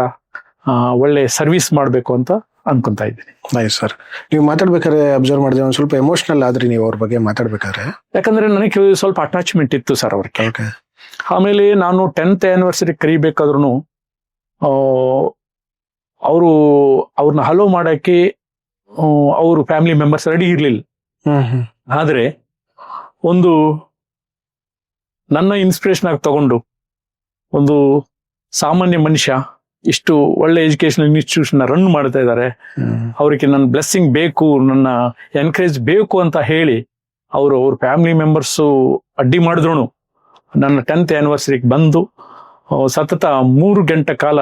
ಒಳ್ಳೆ ಸರ್ವಿಸ್ ಮಾಡಬೇಕು ಅಂತ ಅನ್ಕೊಂತ ಇದ್ದೀನಿ. Nice sir. ನೀವು ಮಾತಾಡ್ಬೇಕಾದ್ರೆ ಅಬ್ಸರ್ವ್ ಮಾಡಿದ್ರೆ ಒಂದ್ ಸ್ವಲ್ಪ ಎಮೋಷನಲ್ ಆದ್ರಿ ನೀವು ಅವ್ರ ಬಗ್ಗೆ ಮಾತಾಡ್ಬೇಕಾದ್ರೆ. ಯಾಕಂದ್ರೆ ನನಗೆ ಸ್ವಲ್ಪ ಅಟ್ಯಾಚ್ಮೆಂಟ್ ಇತ್ತು ಸರ್ ಅವ್ರಿಗೆ. ಓಕೆ, ಆಮೇಲೆ ನಾನು 10th ಆನಿವರ್ಸರಿ ಕರಿಬೇಕಾದ್ರೂ ಅವ್ರನ್ನ ಹಲೋ ಮಾಡಕ್ಕೆ ಅವರು ಫ್ಯಾಮಿಲಿ ಮೆಂಬರ್ಸ್ ರೆಡಿ ಇರ್ಲಿಲ್ಲ. ಆದ್ರೆ ಒಂದು ನನ್ನ ಇನ್ಸ್ಪಿರೇಷನ್ ಆಗಿ ತಗೊಂಡು, ಒಂದು ಸಾಮಾನ್ಯ ಮನುಷ್ಯ ಇಷ್ಟು ಒಳ್ಳೆ ಎಜುಕೇಶನ್ ಇನ್ಸ್ಟಿಟ್ಯೂಷನ್ ರನ್ ಮಾಡ್ತಾ ಇದ್ದಾರೆ, ಅವರಿಗೆ ನನ್ನ ಬ್ಲೆಸ್ಸಿಂಗ್ ಬೇಕು, ನನ್ನ ಎನ್ಕರೇಜ್ ಬೇಕು ಅಂತ ಹೇಳಿ ಅವ್ರ ಫ್ಯಾಮಿಲಿ ಮೆಂಬರ್ಸು ಅಡ್ಡಿ ಮಾಡಿದ್ರು ನನ್ನ 10th ಆನಿವರ್ಸರಿಗೆ ಬಂದು ಸತತ 3 ಗಂಟೆ ಕಾಲ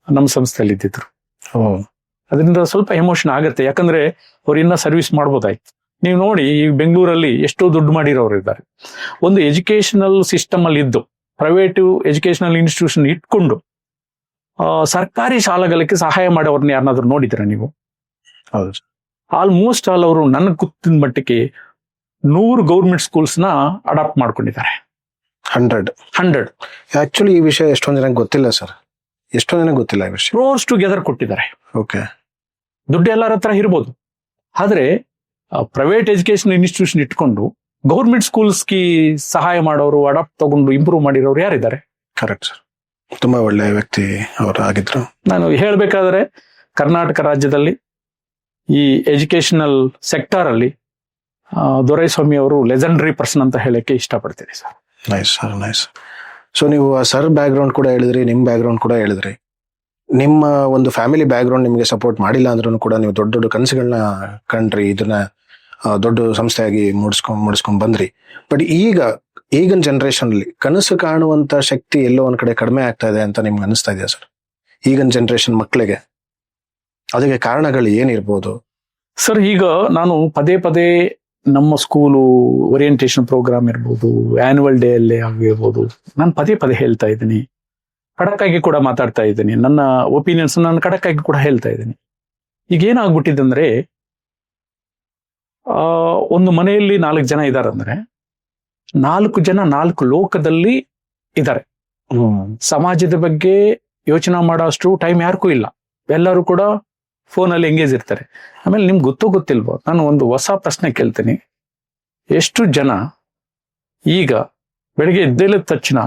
ನಮ್ಮ ಸಂಸ್ಥೆಯಲ್ಲಿ ಇದ್ದಿದ್ರು. ಅದರಿಂದ ಸ್ವಲ್ಪ ಎಮೋಷನ್ ಆಗುತ್ತೆ. ಯಾಕಂದ್ರೆ ಅವ್ರು ಇನ್ನ ಸರ್ವಿಸ್ ಮಾಡ್ಬೋದಾಯ್ತು. ನೀವು ನೋಡಿ, ಈ ಬೆಂಗಳೂರಲ್ಲಿ ಎಷ್ಟೋ ದುಡ್ಡು ಮಾಡಿರೋರು ಇದ್ದಾರೆ. ಒಂದು ಎಜುಕೇಶನಲ್ ಸಿಸ್ಟಮ್ ಅಲ್ಲಿ ಇದ್ದು, ಪ್ರೈವೇಟ್ ಎಜುಕೇಶನಲ್ ಇನ್ಸ್ಟಿಟ್ಯೂಷನ್ ಇಟ್ಕೊಂಡು ಸರ್ಕಾರಿ ಶಾಲೆಗಳಿಗೆ ಸಹಾಯ ಮಾಡೋರ್ನ ಯಾರನ್ನಾದ್ರೂ ನೋಡಿದ್ರ ನೀವು? ಹೌದು, ಆಲ್ಮೋಸ್ಟ್ ಆಲ್ ಅವರು ನನಗೆ ಗೊತ್ತಿನ ಮಟ್ಟಿಗೆ 100 ಗೌರ್ಮೆಂಟ್ ಸ್ಕೂಲ್ಸ್ ನ ಅಡಾಪ್ಟ್ ಮಾಡ್ಕೊಂಡಿದ್ದಾರೆ. 100 ಆಕ್ಚುಲಿ ಈ ವಿಷಯ ಎಷ್ಟೊಂದ್ ಜನಕ್ಕೆ ಗೊತ್ತಿಲ್ಲ ಸರ್, ಎಷ್ಟೊಂದ್ ಜನಕ್ಕೆ ಗೊತ್ತಿಲ್ಲ ಈ ವಿಷಯ. ಕ್ಲೋಸ್ ಟುಗೆದರ್ ಕೊಟ್ಟಿದ್ದಾರೆ. ಓಕೆ, ದುಡ್ಡು ಎಲ್ಲರ ಹತ್ರ ಇರ್ಬೋದು, ಆದ್ರೆ ಪ್ರೈವೇಟ್ ಎಜುಕೇಶನ್ ಇನ್ಸ್ಟಿಟ್ಯೂಷನ್ ಇಟ್ಕೊಂಡು ಗೌರ್ಮೆಂಟ್ ಸ್ಕೂಲ್ಸ್ಗೆ ಸಹಾಯ ಮಾಡೋರು, ಅಡಾಪ್ಟ್ ತಗೊಂಡು ಇಂಪ್ರೂವ್ ಮಾಡಿರೋರು ಯಾರಿದ್ದಾರೆ? ಕರೆಕ್ಟ್ ಸರ್, ತುಂಬಾ ಒಳ್ಳೆ ವ್ಯಕ್ತಿ ಅವರು ಆಗಿದ್ರು. ನಾನು ಹೇಳ್ಬೇಕಾದ್ರೆ ಕರ್ನಾಟಕ ರಾಜ್ಯದಲ್ಲಿ ಈ ಎಜುಕೇಶನಲ್ ಸೆಕ್ಟರ್ ಅಲ್ಲಿ ದೊರೈಸ್ವಾಮಿ ಅವರು ಲೆಜೆಂಡರಿ ಪರ್ಸನ್ ಅಂತ ಹೇಳಕ್ಕೆ ಇಷ್ಟಪಡ್ತೀನಿ sir. Nice sir, nice. So ನೀವು ಸರ್ ಬ್ಯಾಕ್ ಗ್ರೌಂಡ್ ಕೂಡ ಹೇಳಿದ್ರಿ, ನಿಮ್ ಬ್ಯಾಕ್ ಗ್ರೌಂಡ್ ಕೂಡ ಹೇಳಿದ್ರಿ. ನಿಮ್ಮ ಒಂದು ಫ್ಯಾಮಿಲಿ ಬ್ಯಾಕ್ ಗ್ರೌಂಡ್ ನಿಮಗೆ ಸಪೋರ್ಟ್ ಮಾಡಿಲ್ಲ ಅಂದ್ರೂ ಕೂಡ ನೀವು ದೊಡ್ಡ ದೊಡ್ಡ ಕನಸುಗಳನ್ನ ಕಂಡ್ರಿ, ಇದನ್ನ ದೊಡ್ಡ ಸಂಸ್ಥೆಯಾಗಿ ಮೂಡಿಸ್ಕೊಂಡ್ ಬಂದ್ರಿ. ಬಟ್ ಈಗಿನ ಜನರೇಷನ್ ಅಲ್ಲಿ ಕನಸು ಕಾಣುವಂತ ಶಕ್ತಿ ಎಲ್ಲೋ ಒಂದ್ ಕಡೆ ಕಡಿಮೆ ಆಗ್ತಾ ಇದೆ ಅಂತ ನಿಮ್ಗೆ ಅನಿಸ್ತಾ ಇದೆಯಾ ಸರ್? ಈಗಿನ ಜನರೇಷನ್ ಮಕ್ಕಳಿಗೆ ಅದಕ್ಕೆ ಕಾರಣಗಳು ಏನಿರ್ಬೋದು ಸರ್? ಈಗ ನಾನು ಪದೇ ನಮ್ಮ ಸ್ಕೂಲು ಓರಿಯೆಂಟೇಶನ್ ಪ್ರೋಗ್ರಾಮ್ ಇರ್ಬೋದು, ಆನ್ಯುವಲ್ ಡೇ ಅಲ್ಲೇ ಆಗಿರ್ಬೋದು, ನಾನು ಪದೇ ಪದೇ ಹೇಳ್ತಾ ಇದ್ದೀನಿ, ಖಡಕ್ ಆಗಿ ಕೂಡ ಮಾತಾಡ್ತಾ ಇದ್ದೀನಿ, ನನ್ನ ಒಪಿನಿಯನ್ಸ್ ನಾನು ಖಡಕ್ ಆಗಿ ಕೂಡ ಹೇಳ್ತಾ ಇದ್ದೀನಿ. ಈಗ ಏನಾಗ್ಬಿಟ್ಟಿದೆ ಅಂದ್ರೆ, ಒಂದು ಮನೆಯಲ್ಲಿ 4 ಜನ ಇದ್ದಾರೆ ಅಂದ್ರೆ 4 ಜನ 4 ಲೋಕದಲ್ಲಿ ಇದ್ದಾರೆ. ಸಮಾಜದ ಬಗ್ಗೆ ಯೋಚನೆ ಮಾಡೋ ಅಷ್ಟು ಟೈಮ್ ಯಾರಿಗೂ ಇಲ್ಲ. ಎಲ್ಲರೂ ಕೂಡ ಫೋನಲ್ಲಿ ಎಂಗೇಜ್ ಇರ್ತಾರೆ. ಆಮೇಲೆ ನಿಮ್ಗೆ ಗೊತ್ತಿಲ್ವೋ, ನಾನು ಒಂದು ಹೊಸ ಪ್ರಶ್ನೆ ಕೇಳ್ತೀನಿ. ಎಷ್ಟು ಜನ ಈಗ ಬೆಳಿಗ್ಗೆ ಎದ್ದೇಳಿದ ತಕ್ಷಣ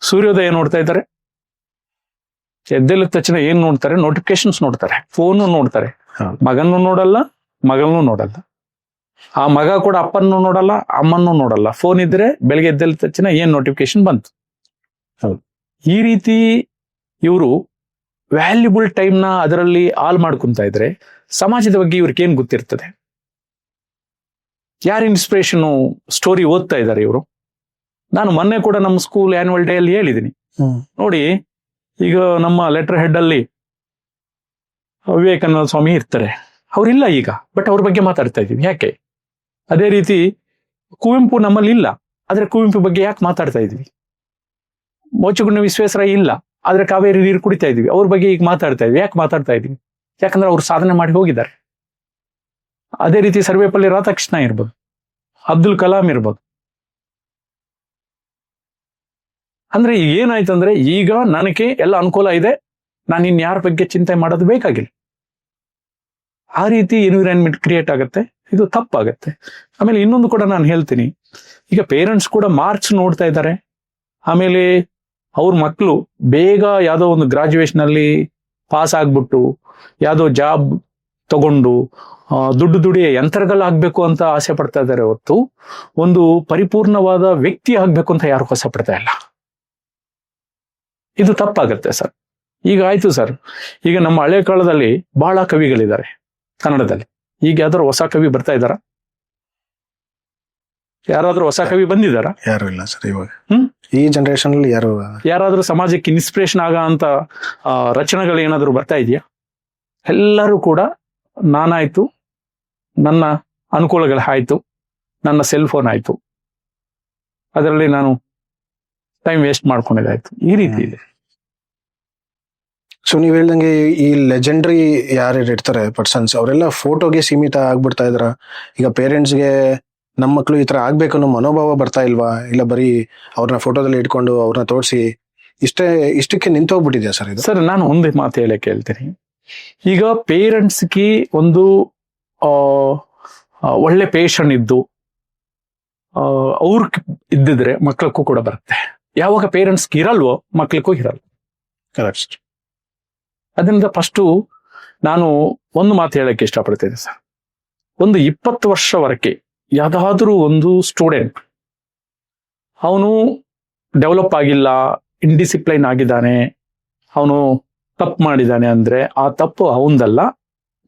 ಸೂರ್ಯೋದಯ ನೋಡ್ತಾ ಇದ್ದಾರೆ? ಎದ್ದೇಳಿದ ತಕ್ಷಣ ಏನ್ ನೋಡ್ತಾರೆ? ನೋಟಿಫಿಕೇಶನ್ಸ್ ನೋಡ್ತಾರೆ, ಫೋನು ನೋಡ್ತಾರೆ. ಮಗನ್ನು ನೋಡಲ್ಲ, ಮಗಳನ್ನೂ ನೋಡಲ್ಲ. ಆ ಮಗ ಕೂಡ ಅಪ್ಪನ್ನು ನೋಡಲ್ಲ, ಅಮ್ಮನ್ನು ನೋಡಲ್ಲ. ಫೋನ್ ಇದ್ರೆ ಬೆಳಿಗ್ಗೆ ಎದ್ದೇಳಿದ ತಕ್ಷಣ ಏನ್ ನೋಟಿಫಿಕೇಶನ್ ಬಂತು. ಈ ರೀತಿ ಇವರು ವ್ಯಾಲ್ಯೂಬಲ್ ಟೈಮ್ ನ ಅದರಲ್ಲಿ ಹಾಲ್ ಮಾಡ್ಕೊಂತ ಇದ್ರೆ ಸಮಾಜದ ಬಗ್ಗೆ ಇವ್ರಿಗೆ ಏನ್ ಗೊತ್ತಿರ್ತದೆ? ಯಾರ ಇನ್ಸ್ಪಿರೇಷನ್ ಸ್ಟೋರಿ ಓದ್ತಾ ಇದ್ದಾರೆ ಇವರು? ನಾನು ಮೊನ್ನೆ ಕೂಡ ನಮ್ಮ ಸ್ಕೂಲ್ ಆನ್ಯುವಲ್ ಡೇ ಅಲ್ಲಿ ಹೇಳಿದ್ದೀನಿ ನೋಡಿ. ಈಗ ನಮ್ಮ ಲೆಟರ್ ಹೆಡ್ ಅಲ್ಲಿ ವಿವೇಕಾನಂದ ಸ್ವಾಮಿ ಇರ್ತಾರೆ, ಅವ್ರಿಲ್ಲ ಈಗ, ಬಟ್ ಅವ್ರ ಬಗ್ಗೆ ಮಾತಾಡ್ತಾ ಇದೀವಿ. ಯಾಕೆ? ಅದೇ ರೀತಿ ಕುವೆಂಪು ನಮ್ಮಲ್ಲಿ ಇಲ್ಲ, ಆದ್ರೆ ಕುವೆಂಪು ಬಗ್ಗೆ ಯಾಕೆ ಮಾತಾಡ್ತಾ ಇದೀವಿ? ಮೋಚಗುಂಡ ವಿಶ್ವೇಶ್ವರಯ್ಯ ಇಲ್ಲ, ಆದ್ರೆ ಕಾವೇರಿ ನೀರು ಕುಡಿತಾ ಇದೀವಿ. ಅವ್ರ ಬಗ್ಗೆ ಈಗ ಮಾತಾಡ್ತಾ ಇದೀವಿ. ಯಾಕೆ ಮಾತಾಡ್ತಾ ಇದೀವಿ? ಯಾಕಂದ್ರೆ ಅವ್ರು ಸಾಧನೆ ಮಾಡಿ ಹೋಗಿದ್ದಾರೆ. ಅದೇ ರೀತಿ ಸರ್ವೇಪಲ್ಲಿ ರಾಧಾಕೃಷ್ಣ ಇರ್ಬೋದು, ಅಬ್ದುಲ್ ಕಲಾಂ ಇರ್ಬೋದು. ಅಂದ್ರೆ ಈಗ ಏನಾಯ್ತಂದ್ರೆ, ಈಗ ನನಗೆ ಎಲ್ಲ ಅನುಕೂಲ ಇದೆ, ನಾನು ಇನ್ಯಾರ ಬಗ್ಗೆ ಚಿಂತೆ ಮಾಡೋದು ಬೇಕಾಗಿಲ್ಲ. ಆ ರೀತಿ ಎನ್ವಿರಾನ್ಮೆಂಟ್ ಕ್ರಿಯೇಟ್ ಆಗುತ್ತೆ, ಇದು ತಪ್ಪಾಗತ್ತೆ. ಆಮೇಲೆ ಇನ್ನೊಂದು ಕೂಡ ನಾನು ಹೇಳ್ತೀನಿ, ಈಗ ಪೇರೆಂಟ್ಸ್ ಕೂಡ ಮಾರ್ಕ್ಸ್ ನೋಡ್ತಾ ಇದ್ದಾರೆ. ಆಮೇಲೆ ಅವ್ರ ಮಕ್ಕಳು ಬೇಗ ಯಾವುದೋ ಒಂದು ಗ್ರಾಜುಯೇಷನ್ ಅಲ್ಲಿ ಪಾಸ್ ಆಗ್ಬಿಟ್ಟು ಯಾವುದೋ ಜಾಬ್ ತಗೊಂಡು ದುಡ್ಡು ದುಡಿಯ ಯಂತ್ರಗಳಾಗಬೇಕು ಅಂತ ಆಸೆ ಪಡ್ತಾ ಇದ್ದಾರೆ ಹೊರತು ಒಂದು ಪರಿಪೂರ್ಣವಾದ ವ್ಯಕ್ತಿ ಆಗ್ಬೇಕು ಅಂತ ಯಾರು ಆಸೆ ಪಡ್ತಾ ಇಲ್ಲ. ಇದು ತಪ್ಪಾಗತ್ತೆ ಸರ್. ಈಗ ಆಯ್ತು ಸರ್, ಈಗ ನಮ್ಮ ಹಳೆ ಕಾಲದಲ್ಲಿ ಬಹಳ ಕವಿಗಳಿದ್ದಾರೆ ಕನ್ನಡದಲ್ಲಿ. ಈಗ ಯಾವ್ದಾದ್ರು ಹೊಸ ಕವಿ ಬರ್ತಾ ಇದ್ದಾರಾ? ಯಾರಾದ್ರೂ ಹೊಸ ಕವಿ ಬಂದಿದ್ದಾರಾ? ಯಾರು ಇಲ್ಲ ಸರ್ ಇವಾಗ. ಈ ಜನರೇಷನ್ ಅಲ್ಲಿ ಯಾರಾದ್ರೂ ಸಮಾಜಕ್ಕೆ ಇನ್ಸ್ಪಿರೇಷನ್ ಆಗ ಅಂತ ರಚನೆಗಳು ಏನಾದ್ರು ಬರ್ತಾ ಇದೆಯಾ? ಎಲ್ಲರೂ ಕೂಡ ನಾನಾಯ್ತು, ನನ್ನ ಅನುಕೂಲಗಳಾಯ್ತು, ನನ್ನ ಸೆಲ್ ಫೋನ್ ಆಯ್ತು, ಅದರಲ್ಲಿ ನಾನು ಟೈಮ್ ವೇಸ್ಟ್ ಮಾಡ್ಕೊಂಡಿದ್ದಾಯ್ತು, ಈ ರೀತಿ ಇದೆ. ಸೊ ನೀವ್ ಹೇಳ್ದಂಗೆ ಈ ಲೆಜೆಂಡ್ರಿ ಯಾರು ಇರ್ತಾರೆ ಪರ್ಸನ್ಸ್, ಅವರೆಲ್ಲ ಫೋಟೋಗೆ ಸೀಮಿತ ಆಗ್ಬಿಡ್ತಾ ಇದ್ರ. ಈಗ ಪೇರೆಂಟ್ಸ್ಗೆ ನಮ್ಮ ಮಕ್ಳು ಈ ತರ ಆಗ್ಬೇಕು ಅನ್ನೋ ಮನೋಭಾವ ಬರ್ತಾ ಇಲ್ವಾ? ಇಲ್ಲ ಬರೀ ಅವ್ರನ್ನ ಫೋಟೋದಲ್ಲಿ ಇಟ್ಕೊಂಡು ಅವ್ರನ್ನ ತೋರಿಸಿ ಇಷ್ಟಕ್ಕೆ ನಿಂತೋಗ್ಬಿಟ್ಟಿದ್ಯಾ ಸರ್ ಇದು? ಸರ್, ನಾನು ಒಂದೇ ಮಾತು ಹೇಳಕ್ಕೆ ಹೇಳ್ತೀನಿ. ಈಗ ಪೇರೆಂಟ್ಸ್ಗೆ ಒಂದು ಒಳ್ಳೆ ಪೇಷನ್ ಇದ್ದು ಅವ್ರ ಇದ್ದಿದ್ರೆ ಮಕ್ಳಕ್ಕೂ ಕೂಡ ಬರುತ್ತೆ. ಯಾವಾಗ ಪೇರೆಂಟ್ಸ್ಗೆ ಇರಲ್ವೋ ಮಕ್ಳಿಗೂ ಇರಲ್ಲ. ಕರೆಕ್ಟ್. ಅದರಿಂದ ಫಸ್ಟು ನಾನು ಒಂದು ಮಾತು ಹೇಳಕ್ಕೆ ಇಷ್ಟಪಡ್ತೇನೆ ಸರ್. ಒಂದು 20 ವರ್ಷವರೆಗೆ ಯಾವ್ದಾದ್ರೂ ಒಂದು ಸ್ಟೂಡೆಂಟ್ ಅವನು ಡೆವಲಪ್ ಆಗಿಲ್ಲ, ಇಂಡಿಸಿಪ್ಲೈನ್ ಆಗಿದ್ದಾನೆ, ಅವನು ತಪ್ಪು ಮಾಡಿದ್ದಾನೆ ಅಂದ್ರೆ ಆ ತಪ್ಪು ಅವನದಲ್ಲ,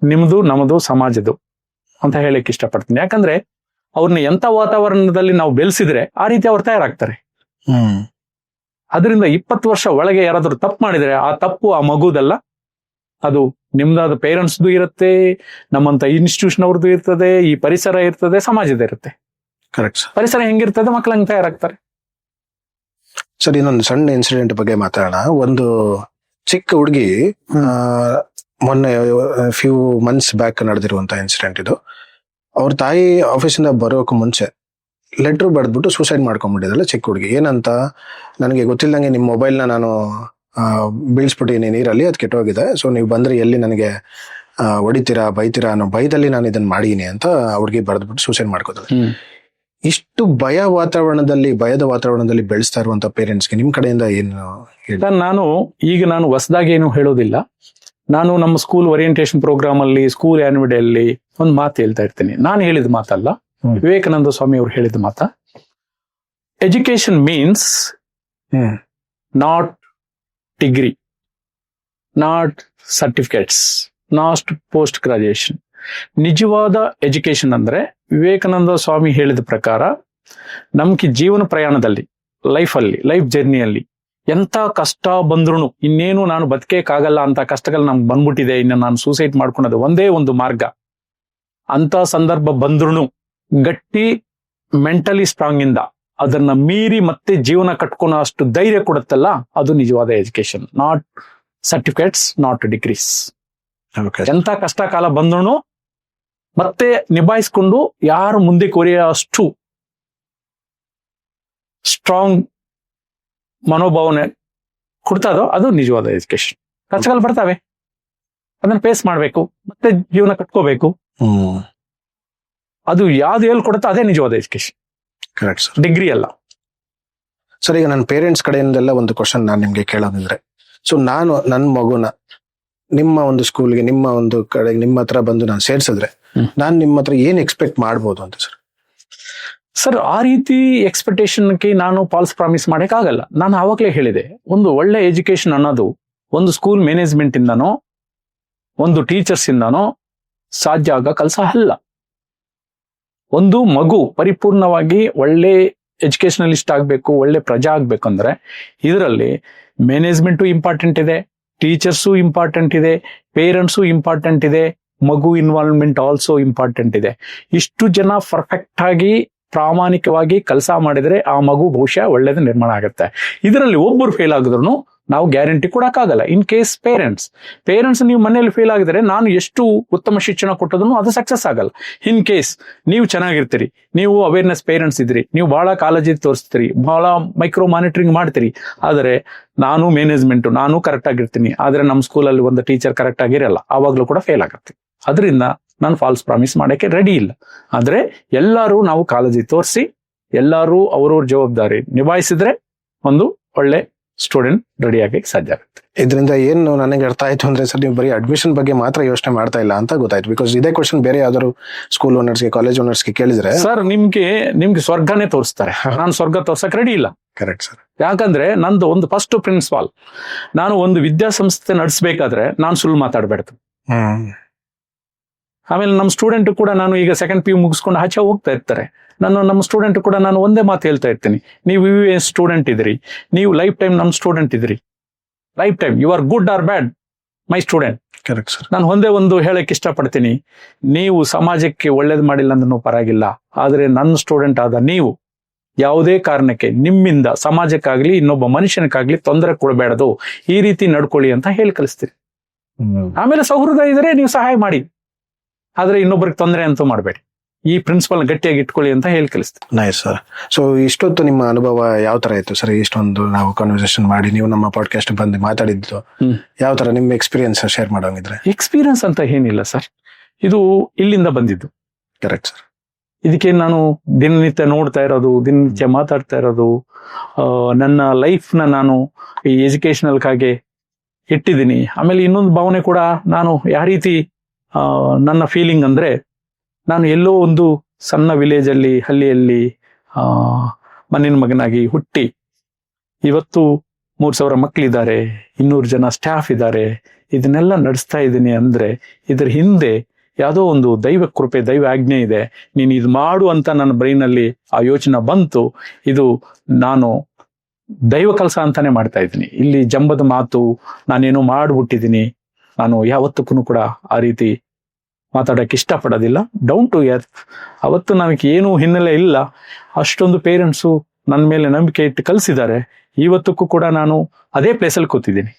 ನಿಮ್ದು ನಮ್ಮದು ಸಮಾಜದ್ದು ಅಂತ ಹೇಳಕ್ ಇಷ್ಟಪಡ್ತೀನಿ. ಯಾಕಂದ್ರೆ ಅವ್ರನ್ನ ಎಂತ ವಾತಾವರಣದಲ್ಲಿ ನಾವು ಬೆಳೆಸಿದ್ರೆ ಆ ರೀತಿ ಅವ್ರು ತಯಾರಾಗ್ತಾರೆ. ಅದರಿಂದ 20 ವರ್ಷ ಒಳಗೆ ಯಾರಾದ್ರೂ ತಪ್ಪು ಮಾಡಿದ್ರೆ ಆ ತಪ್ಪು ಆ ಮಗುದಲ್ಲ, ಅದು ನಿಮ್ದಾದ ಪೇರೆಂಟ್ಸ್ದು ಇರುತ್ತೆ, ನಮ್ಮಂತ ಇನ್ಸ್ಟಿಟ್ಯೂಷನ್ ಅವ್ರದ್ದು ಇರ್ತದೆ, ಈ ಪರಿಸರ ಇರ್ತದೆ, ಸಮಾಜದ ಇರುತ್ತೆ. ಕರೆಕ್ಟ್. ಪರಿಸರ ಹೆಂಗಿರ್ತದೆ ಮಕ್ಳು ಹಂಗೆ ತಯಾರಾಗ್ತಾರೆ. ಸರ್, ಇನ್ನೊಂದು ಸಣ್ಣ ಇನ್ಸಿಡೆಂಟ್ ಬಗ್ಗೆ ಮಾತಾಡೋಣ. ಒಂದು ಚಿಕ್ಕ ಹುಡುಗಿ ಮೊನ್ನೆ ಫ್ಯೂ ಮಂತ್ಸ್ ಬ್ಯಾಕ್ ನಡೆದಿರುವಂತ ಇನ್ಸಿಡೆಂಟ್ ಇದು. ಅವ್ರ ತಾಯಿ ಆಫೀಸಿಂದ ಬರೋಕೆ ಮುಂಚೆ ಲೆಟ್ರ್ ಬರೆದ್ಬಿಟ್ಟು ಸೂಸೈಡ್ ಮಾಡ್ಕೊಂಡ್ಬಿಟ್ಟಿದ್ದಲ್ಲ ಚಿಕ್ಕ ಹುಡುಗಿ. ಏನಂತ ನನಗೆ ಗೊತ್ತಿಲ್ಲದಂಗೆ ನಿಮ್ಮ ಮೊಬೈಲ್ನ ನಾನು ಬೀಳ್ಸ್ಬಿಟ್ಟಿನಿ ನೀರಲ್ಲಿ, ಅದು ಕೆಟ್ಟೋಗಿದೆ, ಸೊ ನೀವು ಬಂದ್ರೆ ಎಲ್ಲಿ ನನಗೆ ಹೊಡಿತೀರಾ ಬೈತೀರಾ ಅನ್ನೋ ಭಯದಲ್ಲಿ ನಾನು ಇದನ್ನ ಮಾಡೀನಿ ಅಂತ ಹುಡುಗಿ ಬರೆದ್ಬಿಟ್ಟು ಸೂಸೈಡ್ ಮಾಡ್ಕೋತಾರೆ. ಇಷ್ಟು ಭಯದ ವಾತಾವರಣದಲ್ಲಿ ಬೆಳೆಸ್ತಾ ಇರುವಂತ ಪೇರೆಂಟ್ಸ್ಗೆ ನಿಮ್ ಕಡೆಯಿಂದ ಏನು? ನಾನು ಹೊಸದಾಗಿ ಏನು ಹೇಳೋದಿಲ್ಲ. ನಾನು ನಮ್ಮ ಸ್ಕೂಲ್ ಓರಿಯೆಂಟೇಶನ್ ಪ್ರೋಗ್ರಾಮ್ ಅಲ್ಲಿ, ಸ್ಕೂಲ್ ಆನ್ಯುವಲ್ ಡೇ ಅಲ್ಲಿ ಒಂದು ಮಾತು ಹೇಳ್ತಾ ಇರ್ತೀನಿ. ನಾನು ಹೇಳಿದ ಮಾತಲ್ಲ, ವಿವೇಕಾನಂದ ಸ್ವಾಮಿ ಅವರು ಹೇಳಿದ ಮಾತ. Education means not degree, not certificates, not post graduation. ನಿಜವಾದ ಎಜುಕೇಶನ್ ಅಂದ್ರೆ ವಿವೇಕಾನಂದ ಸ್ವಾಮಿ ಹೇಳಿದ ಪ್ರಕಾರ ನಮ್ಗೆ ಜೀವನ ಪ್ರಯಾಣದಲ್ಲಿ, ಲೈಫ್ ಜರ್ನಿಯಲ್ಲಿ ಎಂತ ಕಷ್ಟ ಬಂದ್ರು, ಇನ್ನೇನು ನಾನು ಬದುಕೇಕಾಗಲ್ಲ ಅಂತ ಕಷ್ಟಗಳು ನಮ್ಗೆ ಬಂದ್ಬಿಟ್ಟಿದೆ, ಇನ್ನು ನಾನು ಸೂಸೈಡ್ ಮಾಡ್ಕೊಳೋದು ಒಂದೇ ಒಂದು ಮಾರ್ಗ. ಅಂತ ಸಂದರ್ಭ ಬಂದ್ರು ಗಟ್ಟಿ ಮೆಂಟಲಿ ಸ್ಟ್ರಾಂಗ್ ಇಂದ ಅದನ್ನ ಮೀರಿ ಮತ್ತೆ ಜೀವನ ಕಟ್ಕೊಳೋ ಅಷ್ಟು ಧೈರ್ಯ ಕೊಡುತ್ತಲ್ಲ, ಅದು ನಿಜವಾದ education. Not certificates, not degrees. ಎಂತ ಕಷ್ಟ ಕಾಲ ಬಂದ್ರು ಮತ್ತೆ ನಿಭಾಯಿಸ್ಕೊಂಡು ಯಾರು ಮುಂದೆ ಕೊರೆಯೋ ಅಷ್ಟು ಸ್ಟ್ರಾಂಗ್ ಮನೋಭಾವನೆ ಕೊಡ್ತಾದೋ ಅದು ನಿಜವಾದ ಎಜುಕೇಶನ್. ಕಷ್ಟಗಳು ಬರ್ತವೆ, ಅದನ್ನ ಫೇಸ್ ಮಾಡ್ಬೇಕು, ಮತ್ತೆ ಜೀವನ ಕಟ್ಕೋಬೇಕು. ಅದು ಯಾವ್ದು ಹೇಳ್ಕೊಡುತ್ತೋ ಅದೇ ನಿಜವಾದ ಎಜುಕೇಶನ್, ಕರೆಕ್ಟ್ ಸರ್. ಡಿಗ್ರಿ ಅಲ್ಲ. ಸರ್, ಈಗ ನನ್ನ ಪೇರೆಂಟ್ಸ್ ಕಡೆಯಿಂದೆಲ್ಲ ಒಂದು ಕ್ವಶನ್ ನಾನು ನಿಮ್ಗೆ ಕೇಳೋದಿದ್ರೆ, ಸೊ ನಾನು ನನ್ನ ಮಗುನ ನಿಮ್ಮ ಒಂದು ಸ್ಕೂಲ್ಗೆ, ನಿಮ್ಮ ಒಂದು ಕಡೆ, ನಿಮ್ಮ ಹತ್ರ ಬಂದು ನಾನು ಸೇರ್ಸಿದ್ರೆ ನಾನು ನಿಮ್ಮ ಹತ್ರ ಏನ್ ಎಕ್ಸ್ಪೆಕ್ಟ್ ಮಾಡ್ಬೋದು ಅಂತ ಸರ್? ಸರ್, ಆ ರೀತಿ ಎಕ್ಸ್ಪೆಕ್ಟೇಷನ್ಗೆ ನಾನು ಫಾಲ್ಸ್ ಪ್ರಾಮಿಸ್ ಮಾಡಕ್ಕಾಗಲ್ಲ. ನಾನು ಆವಾಗಲೇ ಹೇಳಿದೆ, ಒಂದು ಒಳ್ಳೆ ಎಜುಕೇಶನ್ ಅನ್ನೋದು ಒಂದು ಸ್ಕೂಲ್ ಮ್ಯಾನೇಜ್ಮೆಂಟ್ ಇಂದನೋ ಒಂದು ಟೀಚರ್ಸ್ ಇಂದನೋ ಸಾಧ್ಯ ಆಗ ಕೆಲಸ ಅಲ್ಲ. ಒಂದು ಮಗು ಪರಿಪೂರ್ಣವಾಗಿ ಒಳ್ಳೆ ಎಜುಕೇಶನಲಿಸ್ಟ್ ಆಗ್ಬೇಕು, ಒಳ್ಳೆ ಪ್ರಜಾ ಆಗ್ಬೇಕು ಅಂದ್ರೆ ಇದರಲ್ಲಿ ಮ್ಯಾನೇಜ್ಮೆಂಟು ಇಂಪಾರ್ಟೆಂಟ್ ಇದೆ, ಟೀಚರ್ಸು ಇಂಪಾರ್ಟೆಂಟ್ ಇದೆ, ಪೇರೆಂಟ್ಸು ಇಂಪಾರ್ಟೆಂಟ್ ಇದೆ, ಮಗು ಇನ್ವಾಲ್ವ್ಮೆಂಟ್ ಆಲ್ಸೋ ಇಂಪಾರ್ಟೆಂಟ್ ಇದೆ. ಇಷ್ಟು ಜನ ಪರ್ಫೆಕ್ಟ್ ಆಗಿ ಪ್ರಾಮಾಣಿಕವಾಗಿ ಕೆಲಸ ಮಾಡಿದ್ರೆ ಆ ಮಗು ಬಹುಶಃ ಒಳ್ಳೇದು ನಿರ್ಮಾಣ ಆಗುತ್ತೆ. ಇದರಲ್ಲಿ ಒಬ್ಬರು ಫೇಲ್ ಆಗಿದ್ರು ನಾವು ಗ್ಯಾರಂಟಿ ಕೊಡಕ್ಕಾಗಲ್ಲ. ಇನ್ ಕೇಸ್ ಪೇರೆಂಟ್ಸ್ ನೀವು ಮನೆಯಲ್ಲಿ ಫೇಲ್ ಆಗಿದ್ರೆ ನಾನು ಎಷ್ಟು ಉತ್ತಮ ಶಿಕ್ಷಣ ಕೊಟ್ಟದನ್ನು ಅದು ಸಕ್ಸಸ್ ಆಗಲ್ಲ. ಇನ್ ಕೇಸ್ ನೀವು ಚೆನ್ನಾಗಿರ್ತೀರಿ, ನೀವು ಅವೇರ್ನೆಸ್ ಪೇರೆಂಟ್ಸ್ ಇದ್ರಿ, ನೀವು ಬಹಳ ಕಾಳಜಿ ತೋರಿಸ್ತೀರಿ, ಬಹಳ ಮೈಕ್ರೋ ಮಾನಿಟರಿಂಗ್ ಮಾಡ್ತೀರಿ, ಆದರೆ ನಾನು ಮ್ಯಾನೇಜ್ಮೆಂಟ್ ನಾನು ಕರೆಕ್ಟ್ ಆಗಿರ್ತೀನಿ, ಆದ್ರೆ ನಮ್ಮ ಸ್ಕೂಲಲ್ಲಿ ಒಂದು ಟೀಚರ್ ಕರೆಕ್ಟ್ ಆಗಿರಲ್ಲ, ಆವಾಗ್ಲೂ ಕೂಡ ಫೇಲ್ ಆಗುತ್ತೆ. ಅದರಿಂದ ನಾನು ಫಾಲ್ಸ್ ಪ್ರಾಮಿಸ್ ಮಾಡಕ್ಕೆ ರೆಡಿ ಇಲ್ಲ. ಆದ್ರೆ ಎಲ್ಲರೂ ನಾವು ಕಾಳಜಿ ತೋರಿಸಿ ಎಲ್ಲರೂ ಅವ್ರವ್ರ ಜವಾಬ್ದಾರಿ ನಿಭಾಯಿಸಿದ್ರೆ ಒಂದು ಒಳ್ಳೆ ಸ್ಟೂಡೆಂಟ್ ರೆಡಿ ಆಗಕ್ಕೆ ಸಾಧ್ಯ ಆಗುತ್ತೆ. ಇದರಿಂದ ಏನು ನನಗೆ ಅರ್ಥ ಆಯ್ತು ಅಂದ್ರೆ ಸರ್, ನೀವು ಬರೀ ಅಡ್ಮಿಷನ್ ಬಗ್ಗೆ ಮಾತ್ರ ಯೋಚನೆ ಮಾಡ್ತಾ ಇಲ್ಲ ಅಂತ ಗೊತ್ತಾಯ್ತು. ಬಿಕಾಸ್ ಇದೇ ಕ್ವಶನ್ ಬೇರೆ ಯಾವ್ದಾದ್ರು ಸ್ಕೂಲ್ ಓನರ್ಸ್ಗೆ, ಕಾಲೇಜ್ ಓನರ್ಸ್ಗೆ ಕೇಳಿದ್ರೆ ಸರ್ ನಿಮ್ಗೆ ಸ್ವರ್ಗನೇ ತೋರಿಸ್ತಾರೆ. ನಾನು ಸ್ವರ್ಗ ತೋರ್ಸಕ್ ರೆಡಿ ಇಲ್ಲ. Correct sir. ಯಾಕಂದ್ರೆ ನಂದು ಒಂದು ಫಸ್ಟ್ ಪ್ರಿನ್ಸಿಪಾಲ್, ನಾನು ಒಂದು ವಿದ್ಯಾಸಂಸ್ಥೆ ನಡೆಸಬೇಕಾದ್ರೆ ನಾನು ಸುಳ್ಳು ಮಾತಾಡಬೇಡ್ತು. ಆಮೇಲೆ ನಮ್ಮ ಸ್ಟೂಡೆಂಟ್ ಕೂಡ, ನಾನು ಈಗ ಸೆಕೆಂಡ್ PU ಮುಗಿಸ್ಕೊಂಡು ಆಚೆ ಹೋಗ್ತಾ ಇರ್ತಾರೆ, ನಮ್ಮ ಸ್ಟೂಡೆಂಟ್ ಕೂಡ ನಾನು ಒಂದೇ ಮಾತು ಹೇಳ್ತಾ ಇರ್ತೀನಿ, ನೀವು ಸ್ಟೂಡೆಂಟ್ ಇದ್ರಿ, ನೀವು ಲೈಫ್ ಟೈಮ್ ನಮ್ಮ ಸ್ಟೂಡೆಂಟ್ ಇದ್ರಿ, life time you are good or bad my student. Correct sir. ನಾನು ಒಂದೇ ಒಂದು ಹೇಳಕ್ ಇಷ್ಟಪಡ್ತೀನಿ, ನೀವು ಸಮಾಜಕ್ಕೆ ಒಳ್ಳೇದು ಮಾಡಿಲ್ಲ ಅಂದ್ರೂ ಪರವಾಗಿಲ್ಲ, ಆದ್ರೆ ನನ್ನ ಸ್ಟೂಡೆಂಟ್ ಆದ ನೀವು ಯಾವುದೇ ಕಾರಣಕ್ಕೆ ನಿಮ್ಮಿಂದ ಸಮಾಜಕ್ಕಾಗ್ಲಿ ಇನ್ನೊಬ್ಬ ಮನುಷ್ಯನಕ್ಕಾಗ್ಲಿ ತೊಂದರೆ ಕೊಡಬೇಡದು, ಈ ರೀತಿ ನಡ್ಕೊಳ್ಳಿ ಅಂತ ಹೇಳಿ ಕಲಿಸ್ತೀರಿ. ಆಮೇಲೆ ಸೌಹೃದ ಇದ್ರೆ ನೀವು ಸಹಾಯ ಮಾಡಿ, ಆದ್ರೆ ಇನ್ನೊಬ್ಬರಿಗೆ ತೊಂದರೆ ಅಂತೂ ಮಾಡಬೇಡಿ, ಈ ಪ್ರಿನ್ಸಿಪಲ್ ಗಟ್ಟಿಯಾಗಿ ಇಟ್ಕೊಳ್ಳಿ ಅಂತ ಹೇಳಿ ಕಲಿಸ್ತೀವಿ. Nice sir. ಸೊ ಇಷ್ಟೊತ್ತು ನಿಮ್ಮ ಅನುಭವ ಯಾವ ತರ ಇತ್ತು ಸರ್? ಇಷ್ಟೊಂದು ನಾವು ಕಾನ್ವರ್ಸೇಷನ್ ಮಾಡಿ ನೀವು ನಮ್ಮ ಪಾಡ್ಕಾಸ್ಟ್ ಬಂದು ಮಾತಾಡಿದ್ದು ಯಾವ ತರ ನಿಮ್ಮ ಎಕ್ಸ್ಪೀರಿಯನ್ಸ್ ಶೇರ್ ಮಾಡೋಂಗಿದ್ರೆ? ಎಕ್ಸ್ಪೀರಿಯನ್ಸ್ ಅಂತ ಏನಿಲ್ಲ ಸರ್, ಇದು ಇಲ್ಲಿಂದ ಬಂದಿದ್ದು. Correct sir. ಇದಕ್ಕೆ ನಾನು ದಿನನಿತ್ಯ ನೋಡ್ತಾ ಇರೋದು, ದಿನನಿತ್ಯ ಮಾತಾಡ್ತಾ ಇರೋದು, ನನ್ನ ಲೈಫ್ನ ನಾನು ಈ ಎಜುಕೇಶನಲ್ಗಾಗೆ ಇಟ್ಟಿದ್ದೀನಿ. ಆಮೇಲೆ ಇನ್ನೊಂದು ಭಾವನೆ ಕೂಡ, ನಾನು ಯಾವ ರೀತಿ ನನ್ನ ಫೀಲಿಂಗ್ ಅಂದ್ರೆ, ನಾನು ಎಲ್ಲೋ ಒಂದು ಸಣ್ಣ ವಿಲೇಜ್ ಅಲ್ಲಿ, ಹಳ್ಳಿಯಲ್ಲಿ ಮಣ್ಣಿನ ಮಗನಾಗಿ ಹುಟ್ಟಿ ಇವತ್ತು 3,000 ಮಕ್ಕಳಿದ್ದಾರೆ, 200 ಜನ ಸ್ಟಾಫ್ ಇದ್ದಾರೆ, ಇದನ್ನೆಲ್ಲ ನಡೆಸ್ತಾ ಇದ್ದೀನಿ ಅಂದ್ರೆ ಇದ್ರ ಹಿಂದೆ ಯಾವುದೋ ಒಂದು ದೈವ ಕೃಪೆ, ದೈವ ಆಜ್ಞೆ ಇದೆ. ನೀನು ಇದು ಮಾಡು ಅಂತ ನನ್ನ ಬ್ರೈನಲ್ಲಿ ಆ ಯೋಚನೆ ಬಂತು. ಇದು ನಾನು ದೈವ ಕೆಲಸ ಅಂತಾನೆ ಮಾಡ್ತಾ ಇದ್ದೀನಿ. ಇಲ್ಲಿ ಜಂಬದ ಮಾತು ನಾನೇನೋ ಮಾಡ್ಬಿಟ್ಟಿದ್ದೀನಿ, ನಾನು ಯಾವತ್ತಕ್ಕೂ ಕೂಡ ಆ ರೀತಿ ಮಾತಾಡಕ್ಕೆ ಇಷ್ಟಪಡೋದಿಲ್ಲ. Down to earth. ಅವತ್ತು ನನಗೆ ಏನೂ ಹಿನ್ನೆಲೆ ಇಲ್ಲ, ಅಷ್ಟೊಂದು ಪೇರೆಂಟ್ಸು ನನ್ನ ಮೇಲೆ ನಂಬಿಕೆ ಇಟ್ಟು ಕಲಿಸಿದ್ದಾರೆ. ಇವತ್ತಕ್ಕೂ ಕೂಡ ನಾನು ಅದೇ ಪ್ಲೇಸಲ್ಲಿ ಕೂತಿದ್ದೀನಿ.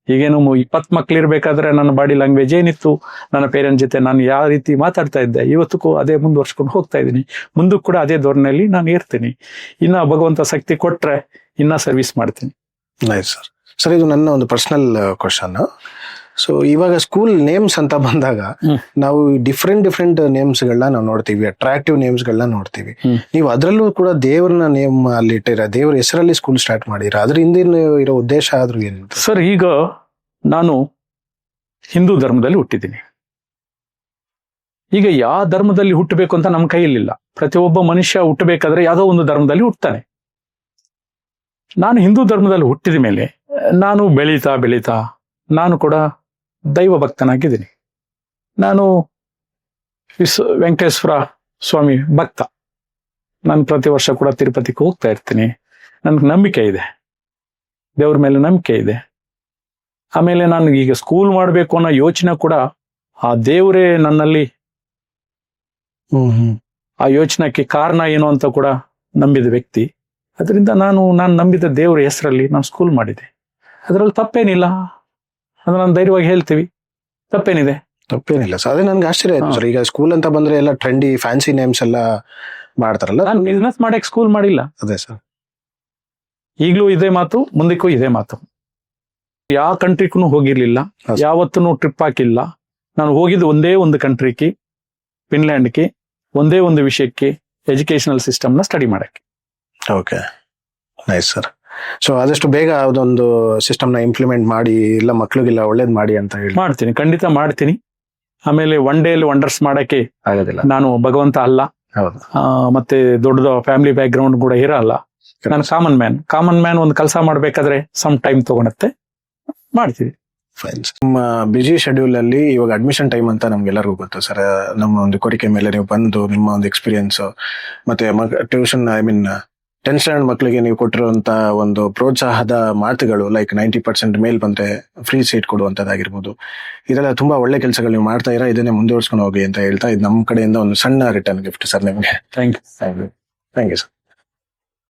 ಈಗೇನು 20 ಮಕ್ಳಿರ್ಬೇಕಾದ್ರೆ ನನ್ನ ಬಾಡಿ ಲ್ಯಾಂಗ್ವೇಜ್ ಏನಿತ್ತು, ನನ್ನ ಪೇರೆಂಟ್ ಜೊತೆ ನಾನು ಯಾವ ರೀತಿ ಮಾತಾಡ್ತಾ ಇದ್ದೆ, ಇವತ್ತಕ್ಕೂ ಅದೇ ಮುಂದುವರ್ಸ್ಕೊಂಡು ಹೋಗ್ತಾ ಇದ್ದೀನಿ. ಮುಂದಕ್ಕೂ ಕೂಡ ಅದೇ ಧೋರಣೆಯಲ್ಲಿ ನಾನು ಇರ್ತೀನಿ. ಇನ್ನ ಭಗವಂತ ಶಕ್ತಿ ಕೊಟ್ರೆ ಇನ್ನ ಸರ್ವಿಸ್ ಮಾಡ್ತೀನಿ. Nice sir. ಸರ್, ಇದು ನನ್ನ ಒಂದು ಪರ್ಸನಲ್ ಕ್ವಶನ್. ಸೊ ಇವಾಗ ಸ್ಕೂಲ್ ನೇಮ್ಸ್ ಅಂತ ಬಂದಾಗ ನಾವು ಡಿಫ್ರೆಂಟ್ ನೇಮ್ಸ್ಗಳನ್ನ ನಾವು ನೋಡ್ತೀವಿ, ಅಟ್ರಾಕ್ಟಿವ್ ನೇಮ್ಸ್ಗಳನ್ನ ನೋಡ್ತೀವಿ. ನೀವು ಅದರಲ್ಲೂ ಕೂಡ ದೇವ್ರನ್ನ ನೇಮ್ ಅಲ್ಲಿ ಇಟ್ಟಿರ, ದೇವ್ರ ಹೆಸರಲ್ಲಿ ಸ್ಕೂಲ್ ಸ್ಟಾರ್ಟ್ ಮಾಡಿರ, ಅದ್ರ ಹಿಂದಿನ ಇರೋ ಉದ್ದೇಶ ಆದ್ರೂ ಏನು ಸರ್? ಈಗ ನಾನು ಹಿಂದೂ ಧರ್ಮದಲ್ಲಿ ಹುಟ್ಟಿದ್ದೀನಿ. ಈಗ ಯಾವ ಧರ್ಮದಲ್ಲಿ ಹುಟ್ಟಬೇಕು ಅಂತ ನಮ್ಮ ಕೈಯಲ್ಲಿಲ್ಲ. ಪ್ರತಿಯೊಬ್ಬ ಮನುಷ್ಯ ಹುಟ್ಟಬೇಕಾದ್ರೆ ಯಾವುದೋ ಒಂದು ಧರ್ಮದಲ್ಲಿ ಹುಟ್ಟತಾನೆ. ನಾನು ಹಿಂದೂ ಧರ್ಮದಲ್ಲಿ ಹುಟ್ಟಿದ ಮೇಲೆ ನಾನು ಬೆಳೀತಾ ನಾನು ಕೂಡ ದೈವ ಭಕ್ತನಾಗಿದ್ದೀನಿ. ನಾನು ವೆಂಕಟೇಶ್ವರ ಸ್ವಾಮಿ ಭಕ್ತ. ನಾನು ಪ್ರತಿ ವರ್ಷ ಕೂಡ ತಿರುಪತಿಗೆ ಹೋಗ್ತಾ ಇರ್ತೀನಿ. ನನ್ಗೆ ನಂಬಿಕೆ ಇದೆ, ದೇವ್ರ ಮೇಲೆ ನಂಬಿಕೆ ಇದೆ. ಆಮೇಲೆ ನಾನು ಈಗ ಸ್ಕೂಲ್ ಮಾಡಬೇಕು ಅನ್ನೋ ಯೋಚನೆ ಕೂಡ ಆ ದೇವರೇ ನನ್ನಲ್ಲಿ ಆ ಯೋಚನೆಗೆ ಕಾರಣ ಏನು ಅಂತ ಕೂಡ ನಂಬಿದ ವ್ಯಕ್ತಿ. ಅದರಿಂದ ನಾನು ನಂಬಿದ ದೇವರ ಹೆಸರಲ್ಲಿ ನಾನು ಸ್ಕೂಲ್ ಮಾಡಿದೆ. ಅದರಲ್ಲಿ ತಪ್ಪೇನಿಲ್ಲ, ಅದು ನಾನು ಧೈರ್ಯವಾಗಿ ಹೇಳ್ತೀವಿ, ತಪ್ಪೇನಿದೆ? ತಪ್ಪೇನಿಲ್ಲ ಸರ್. ಅದೇ ನನ್ಗೆ ಆಶ್ಚರ್ಯ ಆಯ್ತು ಸರ್. ಈಗ ಸ್ಕೂಲ್ ಅಂತ ಬಂದ್ರೆ ಎಲ್ಲ ಟ್ರೆಂಡಿ ಫ್ಯಾನ್ಸಿ ನೇಮ್ಸ್ ಎಲ್ಲ ಮಾಡ್ತಾರಲ್ಲ. ನಾನು ಬಿಸ್ನೆಸ್ ಮಾಡಕ್ ಸ್ಕೂಲ್ ಮಾಡಿಲ್ಲ. ಅದೇ ಸರ್, ಈಗಲೂ ಇದೇ ಮಾತು, ಮುಂದಕ್ಕೂ ಇದೇ ಮಾತು. ಯಾವ ಕಂಟ್ರಿಗೂ ಹೋಗಿರ್ಲಿಲ್ಲ, ಹೌದು. ಯಾವತ್ತೂ ಟ್ರಿಪ್ ಹಾಕಿಲ್ಲ. ನಾನು ಹೋಗಿದ್ದು ಒಂದೇ ಒಂದು ಕಂಟ್ರಿಗೆ, ಫಿನ್ಲ್ಯಾಂಡ್ಗೆ, ಒಂದೇ ಒಂದು ವಿಷಯಕ್ಕೆ, ಎಜುಕೇಶನಲ್ ಸಿಸ್ಟಮ್ ನ ಸ್ಟಡಿ ಮಾಡಕ್ಕೆ. Okay, nice sir. ಸೊ ಆದಷ್ಟು ಬೇಗ ಅದೊಂದು ಸಿಸ್ಟಮ್ ನ ಇಂಪ್ಲಿಮೆಂಟ್ ಮಾಡಿ ಇಲ್ಲ ಮಕ್ಳಿಗೆಲ್ಲ ಒಳ್ಳೇದ್ ಮಾಡಿ ಅಂತ ಹೇಳಿ. ಮಾಡ್ತೀನಿ, ಖಂಡಿತ ಮಾಡ್ತೀನಿ. ಆಮೇಲೆ ಒನ್ ಡೇ ಅಲ್ಲಿ ವಂಡರ್ಸ್ ಮಾಡಕ್ಕೆ ಆಗೋದಿಲ್ಲ. ನಾನು ಭಗವಂತ ಅಲ್ಲ, ಹೌದು. ಮತ್ತೆ ದೊಡ್ಡದ ಫ್ಯಾಮಿಲಿ ಬ್ಯಾಕ್ ಗ್ರೌಂಡ್ ಕೂಡ ಇರಲ್ಲ. ನಾನು ಕಾಮನ್ ಮ್ಯಾನ್ ಒಂದು ಕೆಲಸ ಮಾಡ್ಬೇಕಾದ್ರೆ ಸಮ್ ಟೈಮ್ ತಗೊಳತ್ತೆ, ಮಾಡ್ತೀವಿ. ಫೈನ್. ನಿಮ್ಮ ಬಿಜಿ ಶೆಡ್ಯೂಲ್ ಅಲ್ಲಿ ಇವಾಗ ಅಡ್ಮಿಷನ್ ಟೈಮ್ ಅಂತ ನಮ್ಗೆಲ್ಲರಿಗೂ ಗೊತ್ತು ಸರ್. ನಮ್ಮ ಒಂದು ಕೋರಿಕೆ ಮೇಲೆ ನೀವು ಬಂದು ನಿಮ್ಮ ಒಂದು ಎಕ್ಸ್ಪೀರಿಯನ್ಸ್ ಮತ್ತೆ ಟ್ಯೂಷನ್, 10th ಸ್ಟ್ಯಾಂಡರ್ಡ್ ಮಕ್ಕಳಿಗೆ ನೀವು ಕೊಟ್ಟಿರುವಂತ ಒಂದು ಪ್ರೋತ್ಸಾಹದ ಮಾತುಗಳು, ಲೈಕ್ 90% ಮೇಲ್ ಬಂದ್ರೆ ಫ್ರೀ ಸೀಟ್ ಕೊಡುವಂತದ್ದಾಗಿರ್ಬೋದು, ಇದೆಲ್ಲ ತುಂಬಾ ಒಳ್ಳೆ ಕೆಲಸಗಳು ನೀವು ಮಾಡ್ತಾ ಇರಾ. ಇದನ್ನೇ ಮುಂದುವರ್ಸ್ಕೊಂಡು ಹೋಗಿ ಅಂತ ಹೇಳ್ತಾ, ಇದು ನಮ್ಮ ಕಡೆಯಿಂದ ಒಂದು ಸಣ್ಣ ರಿಟರ್ನ್ ಗಿಫ್ಟ್ ಸರ್ ನಿಮ್ಗೆ. Thank you. Thank you sir.